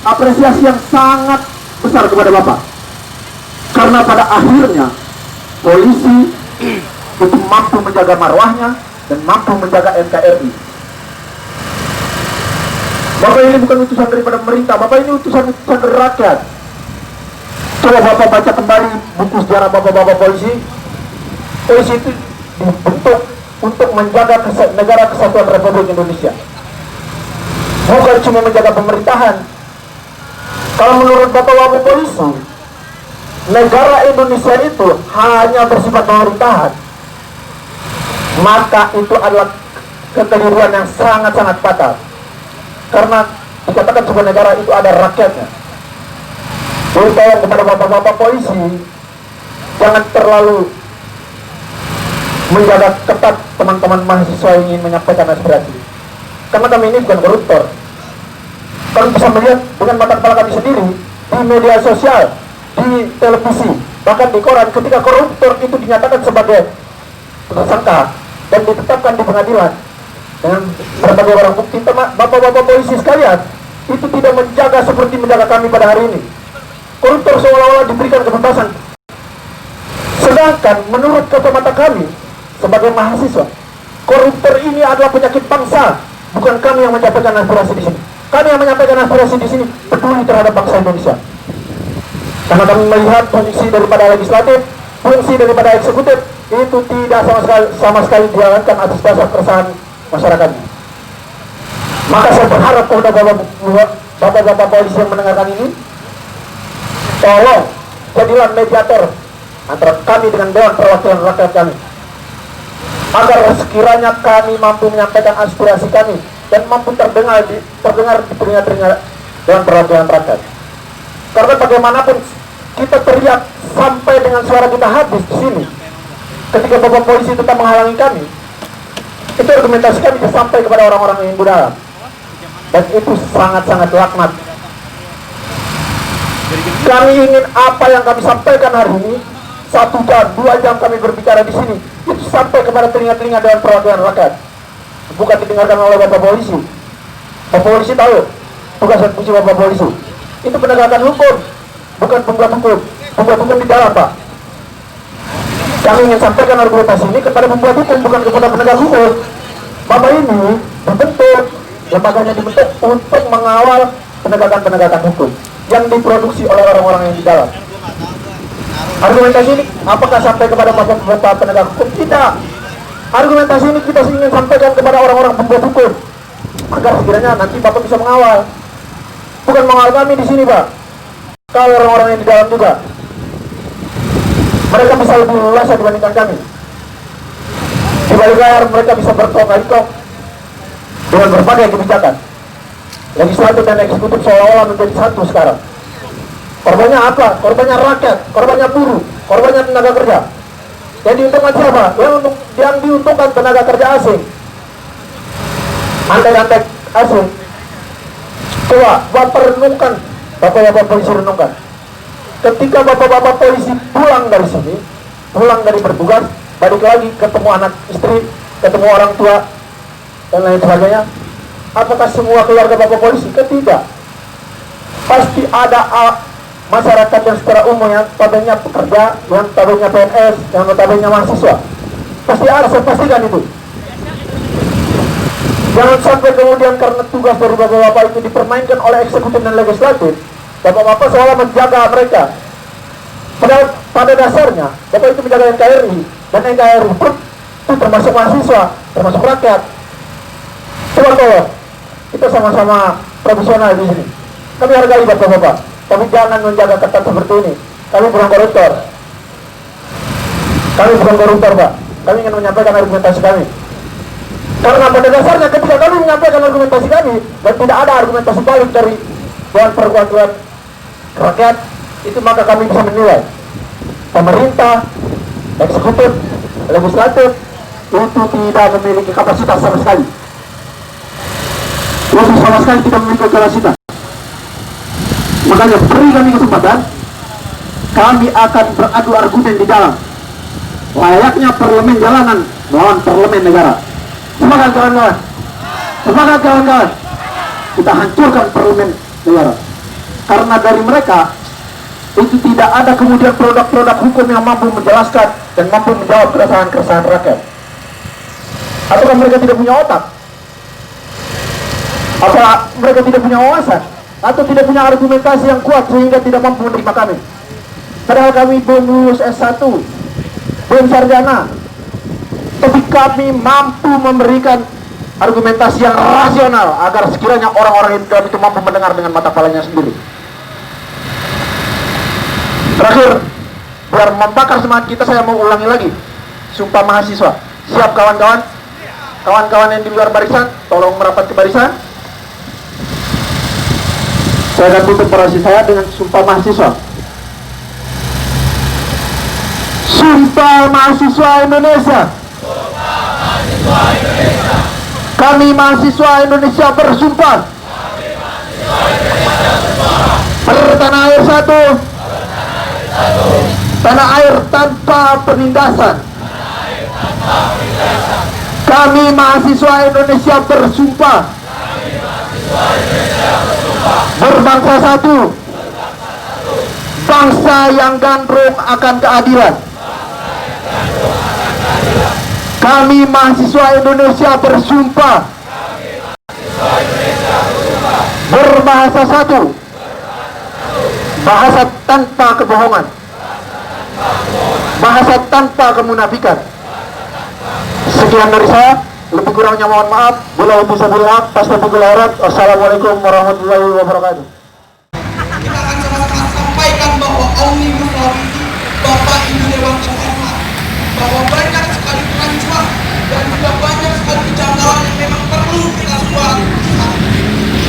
apresiasi yang sangat besar kepada bapak, karena pada akhirnya polisi itu mampu menjaga marwahnya dan mampu menjaga NKRI. Bapak ini bukan utusan daripada pemerintah, bapak ini utusan dari rakyat. Coba bapak baca kembali buku sejarah bapak-bapak polisi. Polisi itu dibentuk untuk menjaga negara kesatuan Republik Indonesia, bukan cuma menjaga pemerintahan. Kalau menurut bapak-bapak polisi, negara Indonesia itu hanya bersifat pemerintahan, maka itu adalah kekeliruan yang sangat-sangat fatal. Karena dikatakan sebuah negara itu ada rakyatnya. Jadi saya kepada bapak-bapak polisi, jangan terlalu menjaga ketat teman-teman mahasiswa yang ingin menyampaikan aspirasi, karena kami ini bukan koruptor. Kami bisa melihat dengan mata kepala kami sendiri di media sosial, di televisi, bahkan di koran, ketika koruptor itu dinyatakan sebagai tersangka dan ditetapkan di pengadilan dengan berbagai barang bukti. Bapak-bapak polisi sekalian, itu tidak menjaga seperti menjaga kami pada hari ini. Koruptor seolah-olah diberikan kebebasan, sedangkan menurut kacamata kami sebagai mahasiswa, koruptor ini adalah penyakit bangsa. Bukan kami yang menyampaikan aspirasi di sini. Kami yang menyampaikan aspirasi di sini peduli terhadap bangsa Indonesia, karena kami melihat fungsi daripada legislatif, fungsi daripada eksekutif itu tidak sama sekali dijalankan atas dasar keresahan masyarakat. Maka saya berharap kepada bapak-bapak polisi yang mendengarkan ini, tolong jadilah mediator antara kami dengan Dewan Perwakilan Rakyat kami, agar sekiranya kami mampu menyampaikan aspirasi kami dan mampu terdengar di telinga-telinga Dewan Perwakilan Rakyat. Karena bagaimanapun kita teriak sampai dengan suara kita habis di sini, ketika bapak polisi tetap menghalangi kami, itu argumentasi kami bisa sampai kepada orang-orang yang dalam, dan itu sangat-sangat laknat. Kami ingin apa yang kami sampaikan hari ini, 1 jam, 2 jam kami berbicara di sini, itu sampai kepada telinga-telinga Dewan Perwakilan Rakyat, bukan didengarkan oleh bapak polisi. Bapak polisi tahu tugas dan fungsi bapak polisi itu penegakan hukum, bukan pembuat hukum. Pembuat hukum di dalam, Pak. Kami ingin sampaikan argumentasi ini kepada pembuat hukum, bukan kepada penegak hukum. Bapak ini dibentuk, lembaganya dibentuk untuk mengawal penegakan hukum yang diproduksi oleh orang-orang yang di dalam. Argumentasi ini apakah sampai kepada bapak penegak hukum? Tidak. Argumentasi ini kita ingin sampaikan kepada orang-orang pembuat hukum, agar sekiranya nanti bapak bisa mengawal, bukan mengawal kami di sini, Pak. Kalau orang-orang yang di dalam juga, mereka bisa lebih leluasa dibandingkan kami. Di balik layar mereka bisa berkongkong dengan berbagai kebijakan. Legislatif dan eksekutif seolah-olah menjadi satu sekarang. Korbannya apa? Korbannya rakyat, korbannya buruh, korbannya tenaga kerja. Yang diuntungkan siapa? Yang diuntungkan tenaga kerja asing, antek-antek asing. Coba bapak renungkan, bapak-bapak polisi renungkan. Ketika bapak-bapak polisi pulang dari sini, pulang dari bertugas, balik lagi ketemu anak istri, ketemu orang tua, dan lain sebagainya, apakah semua keluarga bapak polisi? Tidak. Pasti ada masyarakat yang secara umum yang notabene pekerja, yang notabene PNS, yang notabene mahasiswa, Pasti ada, saya pastikan itu. Jangan sampai kemudian karena tugas dari bapak-bapak itu dipermainkan oleh eksekutif dan legislatif, bapak-bapak seolah menjaga mereka. Padahal pada dasarnya bapak itu menjaga NKRI, dan NKRI pun itu termasuk mahasiswa, termasuk rakyat. Coba kawan, kita sama-sama profesional di sini. Kami hargai bapak-bapak, tapi jangan menjaga ketat seperti ini. Kami bukan koruptor. Kami bukan koruptor, Pak. Kami ingin menyampaikan argumentasi kami. Karena pada dasarnya ketika kami menyampaikan argumentasi kami dan tidak ada argumentasi balik dari Dewan Perwakilan Rakyat, itu maka kami bisa menilai pemerintah, eksekutif, legislatif itu tidak memiliki kapasitas sama sekali. Itu sama sekali tidak memiliki kapasitas. Makanya beri kami kesempatan, kami akan beradu argumen di dalam. Layaknya parlemen jalanan melawan parlemen negara. Semangat kawan-kawan. Semangat kawan-kawan. Kita hancurkan parlemen negara. Karena dari mereka itu tidak ada kemudian produk-produk hukum yang mampu menjelaskan dan mampu menjawab keresahan-keresahan rakyat. Apakah mereka tidak punya otak? Apakah mereka tidak punya wawasan? Atau tidak punya argumentasi yang kuat sehingga tidak mampu menerima kami? Padahal kami belum lulus S1, belum sarjana, tapi kami mampu memberikan argumentasi yang rasional agar sekiranya orang-orang yang itu mampu mendengar dengan mata kepalanya sendiri. Terakhir, biar membakar semangat kita, saya mau ulangi lagi sumpah mahasiswa. Siap kawan-kawan? Kawan-kawan yang di luar barisan, tolong merapat ke barisan. Saya akan tutup orasi saya dengan sumpah mahasiswa. Sumpah mahasiswa Indonesia. Kami mahasiswa Indonesia bersumpah. Bertanah air satu. Tanah air tanpa penindasan. Kami mahasiswa Indonesia bersumpah. Berbangsa satu. Bangsa yang gandrung akan keadilan. Kami mahasiswa Indonesia bersumpah. Berbahasa satu. Bahasa tanpa kebohongan. Bahasa tanpa kemunafikan. Sekian dari saya. Lebih kurangnya mohon maaf. Bila bisa bilang, Wassalamualaikum warahmatullahi wabarakatuh. Kita akan sama-sama sampaikan bahwa Omnibus Law ini Bapak Ibu Dewan Pengawas, bahwa banyak sekali keracuan dan juga banyak sekali kejanggalan yang memang perlu kita semua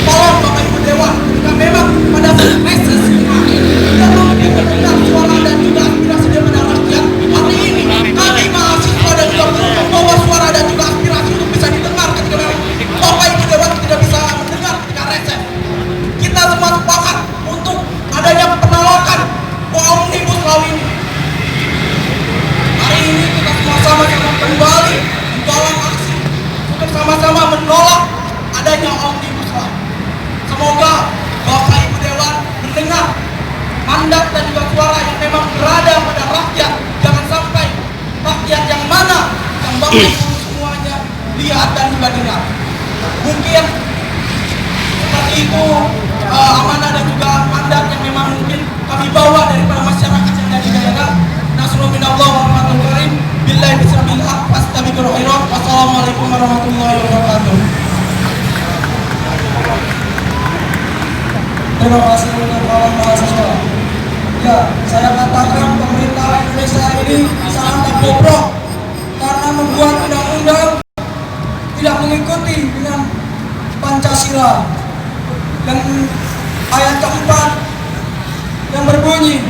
tolong Bapak Ibu Dewan, jika memang pada reses kita mau mendengar suara dan juga aspirasi daripada rakyat. Hari ini kami mahasiswa dan juga perlu membawa suara dan juga aspirasi untuk bisa didengar ketika memang Bapak Ibu Dewan tidak bisa mendengar ketika reses. Kita semua sepakat untuk adanya penolakan Omnibus Law ini. Hari ini kita semua sama-sama kembali dalam aksi untuk sama-sama menolak adanya Omnibus Law. Semoga Bapak Ibu Dewan mendengar mandat dan juga suara yang memang berada pada rakyat. Jangan sampai rakyat yang mana yang Bapak Ibu semuanya lihat dan juga dengar. Mungkin seperti itu amanah dan juga mandat yang memang mungkin kami bawa daripada masyarakat yang ada di daerah. Nasrullah minallah wa rahmatullahi wa barakatuh. Billahi bismillah. Astagfirullahaladzim. Wassalamualaikum warahmatullahi wabarakatuh. Terima kasih untuk kawan mahasiswa. Ya, saya katakan pemerintah Indonesia ini sangat bobrok karena membuat undang-undang tidak mengikuti dengan Pancasila. Dan ayat keempat yang berbunyi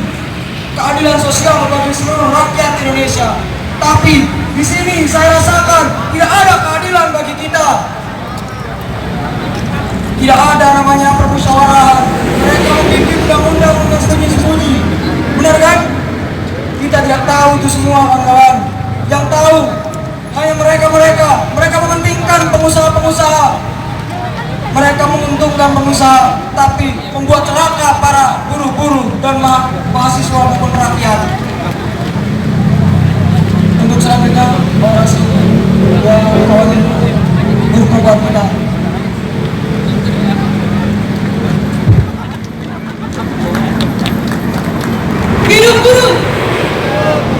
keadilan sosial bagi seluruh rakyat Indonesia. Tapi di sini saya rasakan tidak ada keadilan bagi kita. Tidak ada namanya permusyawarahan. Mereka membimbing undang-undang untuk sembunyi-sembunyi. Benar kan? Kita tidak tahu itu semua kawan-kawan. Yang tahu hanya mereka mementingkan pengusaha-pengusaha. Mereka menguntungkan pengusaha, tapi membuat celaka para buruh-buruh dan mahasiswa maupun rakyat. Untuk selanjutnya, buruh,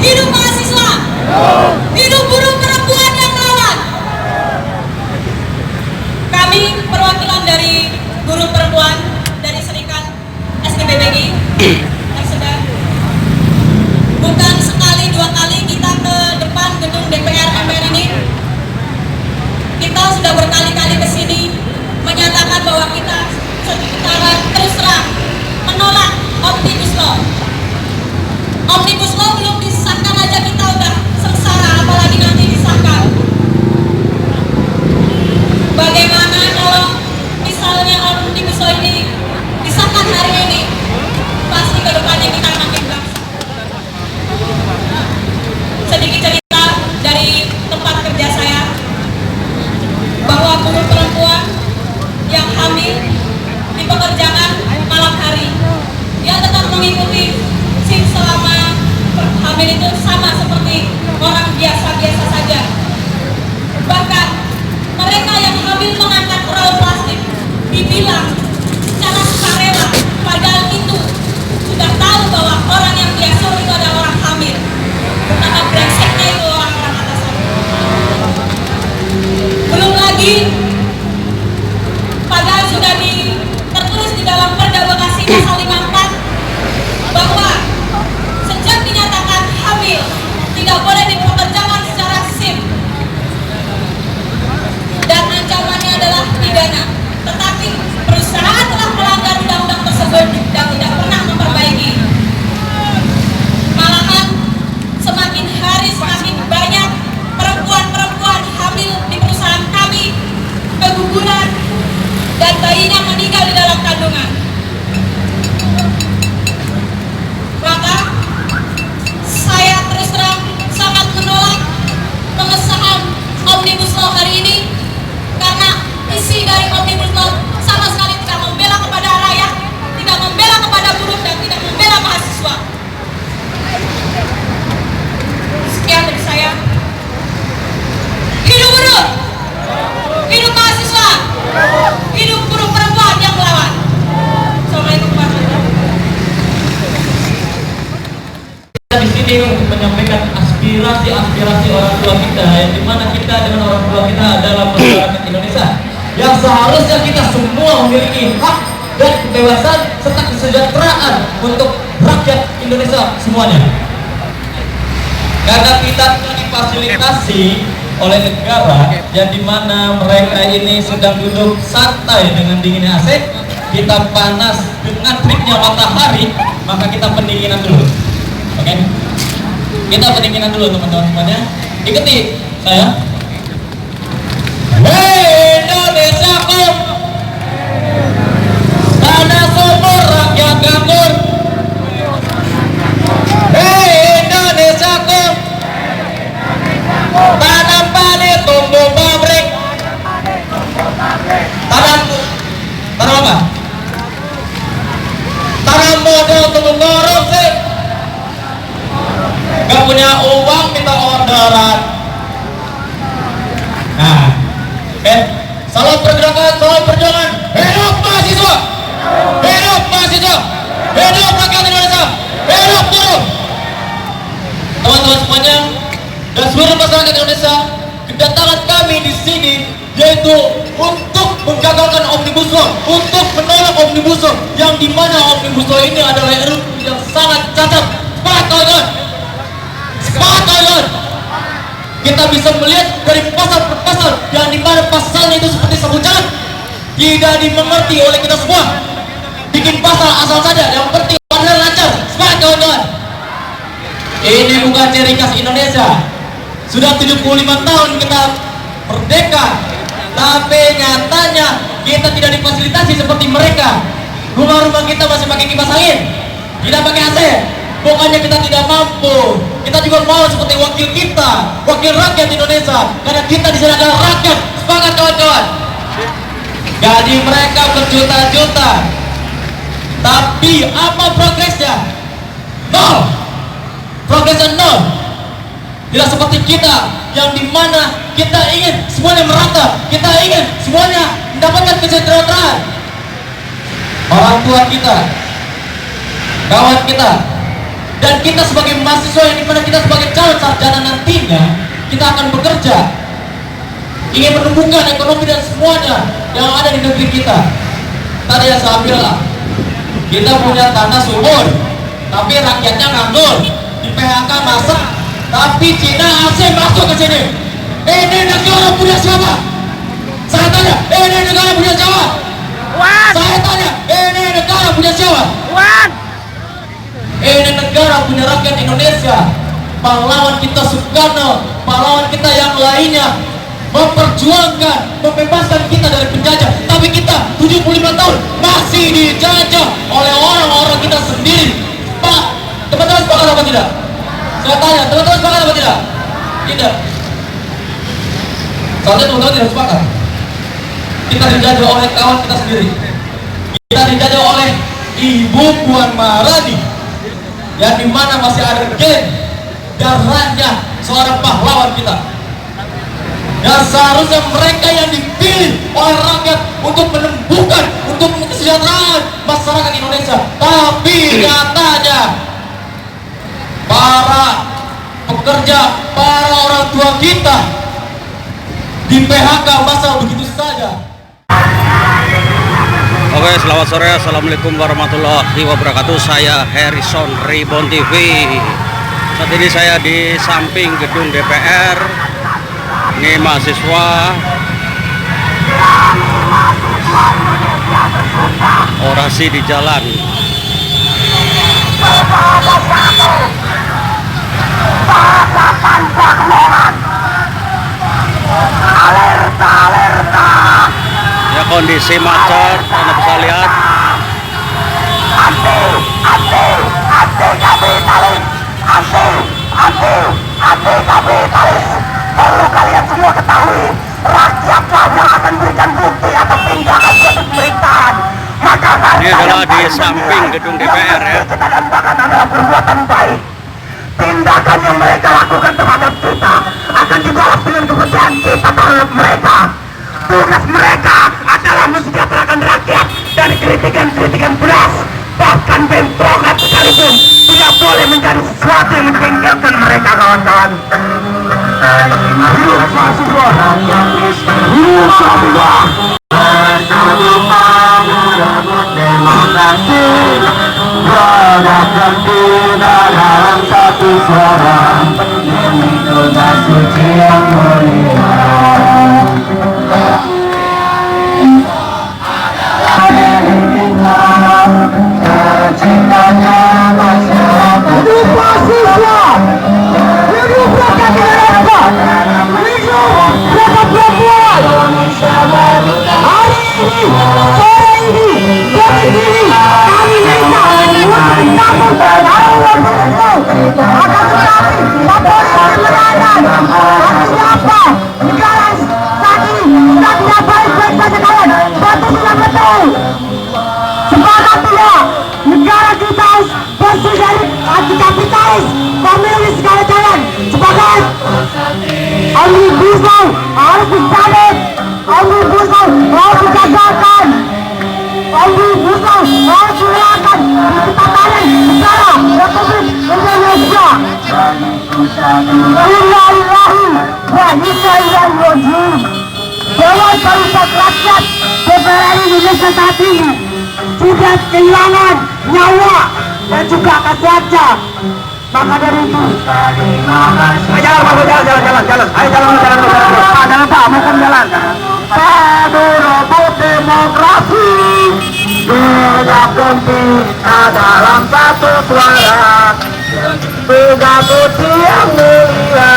hidup mahasiswa, hidup buruh perempuan yang melawan. Kami perwakilan dari buruh perempuan dari Serikat SKBBI tersebar. Bukan sekali dua kali kita ke depan gedung DPR MPR ini. Kita sudah berkali-kali ke sini menyatakan bahwa kita secara terus terang menolak Omnibus Law. Omnibus Law belum disahkan aja kita udah sengsara, apalagi nanti disahkan. Bagaimana kalau misalnya Omnibus Law ini disahkan hari ini, pasti ke depannya kita makin bangsa. Sedikit cerita dari tempat kerja saya, bahwa buruh perempuan yang hamil dipekerjakan malam hari, dia tetap mengikuti shift selama hamil itu sama seperti orang biasa-biasa saja. Bahkan mereka yang hamil mengangkat perahu plastik dibilang secara sukarela, padahal itu sudah tahu bahwa orang yang dia suruh itu adalah orang hamil. Betapa brengseknya itu orang-orang atasan. Belum lagi, padahal sudah tertulis di dalam Perda Bekasi pasal 54 bahwa sejak dinyatakan hamil tidak boleh dipekerjakan secara shift dan ancamannya adalah pidana. Tetapi perusahaan telah melanggar undang-undang tersebut dan tidak pernah memperbaiki. Malahan semakin hari semakin banyak perempuan-perempuan hamil di perusahaan kami keguguran dan bayinya meninggal di dalam kandungan. Maka saya terus terang sangat menolak pengesahan Omnibus Law hari ini, karena isi dari Omnibus Law sama sekali tidak membela kepada rakyat, tidak membela kepada buruh, dan tidak membela mahasiswa. Sekian dari saya. Hidup buruh, hidup mahasiswa, hidup buruh perempuan yang melawan. Assalamualaikum warahmatullahi wabarakatuh. Di sini untuk menyampaikan aspirasi orang tua kita, yang dimana kita dengan orang tua kita adalah masyarakat Indonesia, yang seharusnya kita semua memiliki hak dan kebebasan serta kesejahteraan untuk rakyat Indonesia semuanya. Karena kita telah difasilitasi oleh negara yang dimana mereka ini sedang duduk santai dengan dinginnya AC, kita panas dengan teriknya matahari, maka kita pendinginan dulu. Oke? Kita pendinginan dulu teman-teman semuanya. Ikuti saya. Hei Indonesia ku, tanah subur rakyat ganggur. Hei Indonesia ku, tanam padi tumbuh pabrik. Tanam apa? Tanam modal tumbuh korupsi. Gak punya uang minta orderan. Nah, salam pergerakan, salam perjuangan. Hidup mahasiswa, hidup mahasiswa, hidup rakyat Indonesia, hidup buruh. Teman-teman semuanya dan seluruh masyarakat Indonesia, kedatangan kami di sini yaitu untuk menggagalkan Omnibus Law, untuk menolak Omnibus Law, yang dimana Omnibus Law ini adalah RUU yang sangat cacat. Semangat kawan-kawan, semangat kawan-kawan. Kita bisa melihat dari pasal per pasal, yang dimana pasalnya itu seperti sabu jalan, tidak dimengerti oleh kita semua. Bikin pasal asal saja, yang penting benar lancar. Semangat kawan-kawan. Ini bukan ciri khas Indonesia. Sudah 75 tahun kita merdeka, tapi nyatanya kita tidak difasilitasi seperti mereka. Rumah-rumah kita masih pakai kipas angin, tidak pakai AC. Bukannya kita tidak mampu, kita juga mau seperti wakil kita, wakil rakyat Indonesia, karena kita di sini adalah rakyat. Semangat kawan-kawan. Gaji mereka berjuta-juta, tapi apa progresnya? Nol. Progresnya nol. Tidak seperti kita, yang dimana kita ingin semuanya merata, kita ingin semuanya mendapatkan kesejahteraan. Orang tua kita, kawan kita, Dan kita sebagai mahasiswa yang dimana kita sebagai calon sarjana nantinya, kita akan bekerja, ingin menumbuhkan ekonomi dan semuanya yang ada di negeri kita. Tadi yang saya bilang, kita punya tanah subur, tapi rakyatnya nganggur, di PHK masa, tapi Cina asing masuk ke sini. Ini negara punya siapa? Saya tanya, ini negara punya siapa? Saya tanya, ini negara punya siapa? Ini negara punya rakyat Indonesia. Pahlawan kita Soekarno, pahlawan kita yang lainnya memperjuangkan, membebaskan kita dari penjajah. Tapi kita 75 tahun masih dijajah oleh orang-orang kita sendiri. Pak, teman-teman sepakat apa tidak? Saya tanya, teman-teman sepakat apa tidak? Tidak. Soalnya teman-teman tidak sepakat. Kita dijajah oleh kawan kita sendiri. Kita dijajah oleh Ibu Puan Maharani, yang dimana masih ada gen darahnya seorang pahlawan kita. Dan seharusnya mereka yang dipilih oleh rakyat untuk menumbuhkan, untuk kesejahteraan masyarakat Indonesia. Tapi nyatanya para pekerja, para orang tua kita di PHK masa begitu saja. Oke, selamat sore. Assalamualaikum warahmatullahi wabarakatuh. Saya Harrison Reborn TV. Saat ini saya di samping gedung DPR. Ini mahasiswa orasi di jalan. Ya, kondisi macet, Anda bisa lihat. Anti-kapitalis. Perlu kalian semua ketahui, rakyatlah yang akan berikan bukti atas tindakan suatu pemerintahan. Maka Ini adalah di samping gedung DPR ya. dan bahkan adalah perbuatan baik. Tindakan yang mereka lakukan terhadap kita akan dibalas dengan kepercayaan kita terhadap mereka. Tugas mereka adalah mensejahterakan rakyat dari kritikan-kritikan beras, bahkan bentrokan sekalipun tidak boleh menjadi sesuatu yang menjengkelkan mereka, kawan-kawan. Hidup mahasiswa, hidup mahasiswa. Bersatu membangun demokrasi, beradapkan kita dalam satu suara, demi tugas suci yang mulia. Terciptanya masyarakat. Hidup mahasiswa, hidup rakyat Indonesia, hidup rakyat perempuan. Hari ini, sore ini, detik ini, kami minta untuk dicabut larangan tertentu. Akan tetapi, Kapolri menerangkan, artinya apa? Negara saat ini sudah tidak baik-baik saja, kawan. Betul tidak betul? Sepakat tidak? Negara kita bersih dari anti-kapitalis, komunis segala jalan. Sepakat? Omnibus Law harus dicabut. Omnibus Law harus digagalkan. Omnibus Law harus dihilangkan di tatanan negara Republik Indonesia. Innalillahi wa inna ilaihi raji'un. Dewan Perwakilan Rakyat DPR Indonesia saat ini sudah kehilangan nyawa dan juga kesehatan. Maka dari itu, jalan. Ayo jalan Pak, bukan jalan. Pada rebut demokrasi, bersatu kita dalam satu suara, tugas suci yang mulia.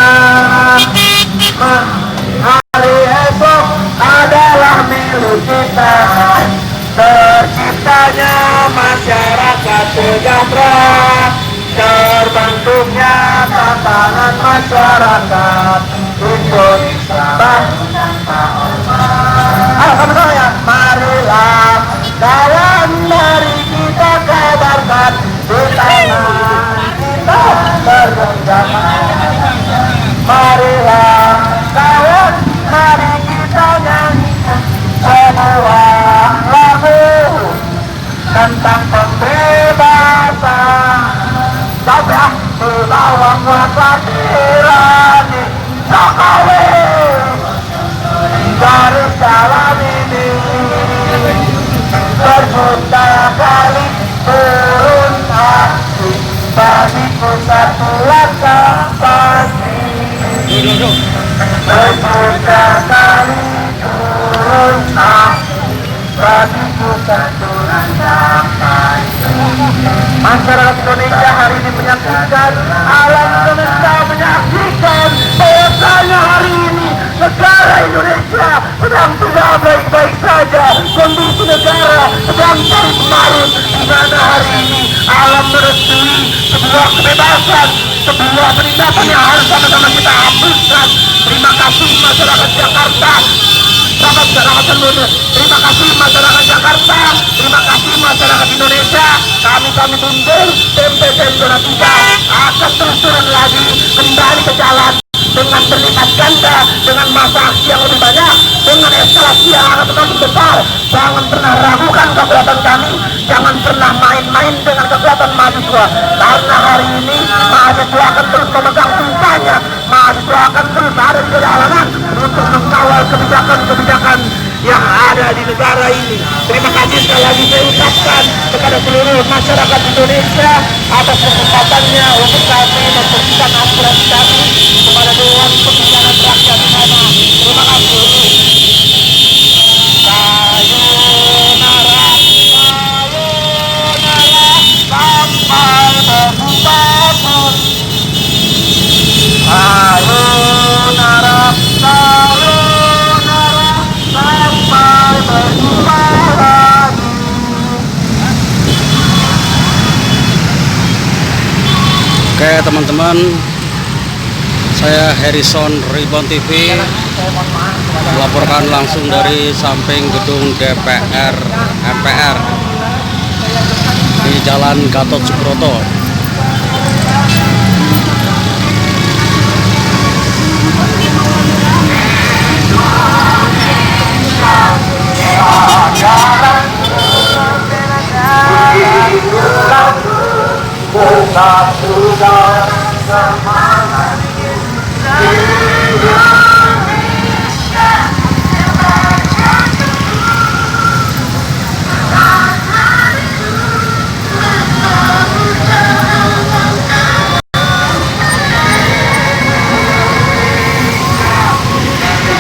Hari esok adalah milik kita. Terciptanya masyarakat sejahtera, terbentuknya tatanan masyarakat Indonesia tanpa ormas. Ayo sama-sama ya. Marilah kawan, mari kita kabarkan di tanah kita bergenggam. Marilah kawan, mari kita nyanyikan sebuah lagu tentang pembebasan. Sampai bagiku satu langkah pasti. Sejuta kali turun aku, bagiku satu langkah pasti. Masyarakat Indonesia hari ini menyaksikan, alam semesta menyaksikan bahwasanya hari ini negara Indonesia sedang tidak baik-baik saja. Kondisi negara sedang terus-menerus, di mana hari ini alam merestui sebuah kebebasan, sebuah penindakan yang harus sama-sama kita hapuskan. Terima kasih masyarakat Jakarta, sahabat masyarakat seluruh. Terima kasih masyarakat Jakarta, terima kasih masyarakat Indonesia. Kami tunduk, tempe-tempe kita akan terus turun lagi, kembali ke jalan dengan berlipat ganda, dengan masa aksi yang lebih banyak, dengan eskalasi yang akan semakin besar. Jangan pernah ragukan kekuatan kami, jangan pernah main-main dengan kekuatan mahasiswa, karena hari ini mahasiswa akan terus memegang sumpahnya. Mahasiswa akan terus ada di jalanan untuk mengawal kebijakan-kebijakan yang ada di negara ini. Terima kasih sekali lagi saya ucapkan kepada seluruh masyarakat Indonesia atas kesempatannya untuk kami memberikan aspirasi kami kepada Dewan Perwakilan Rakyat di sana. Terima kasih. Sayonara, sampai berjumpa. Sayonara, sayonara, sampai berjumpa lagi. Oke teman-teman, saya Harrison Ribbon TV melaporkan langsung dari samping gedung DPR MPR di Jalan Gatot Subroto.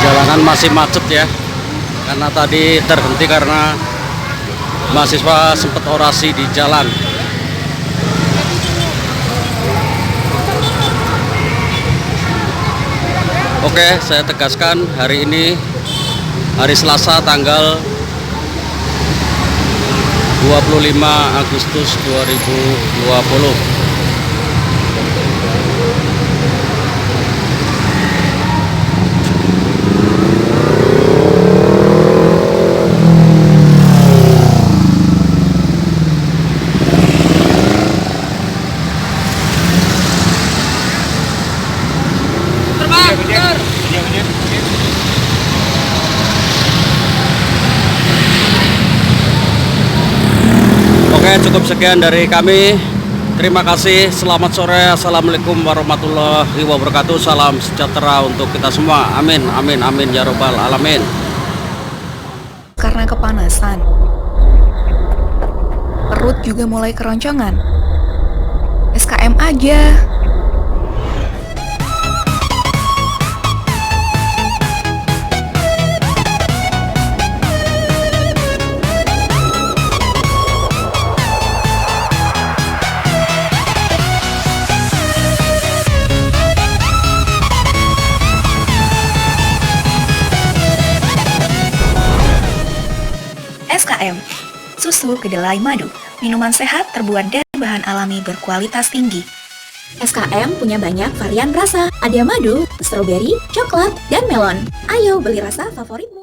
Jalanan masih macet ya, karena tadi terhenti karena mahasiswa sempat orasi di jalan. Oke, saya tegaskan hari ini hari Selasa tanggal 25 Agustus 2020. Oke, cukup sekian dari kami. Terima kasih. Selamat sore. Assalamualaikum warahmatullahi wabarakatuh. Salam sejahtera untuk kita semua. Amin, amin, amin ya robbal alamin. Karena kepanasan, perut juga mulai keroncongan. SKM aja. SKM, susu kedelai madu, minuman sehat terbuat dari bahan alami berkualitas tinggi. SKM punya banyak varian rasa, ada madu, stroberi, coklat, dan melon. Ayo beli rasa favoritmu.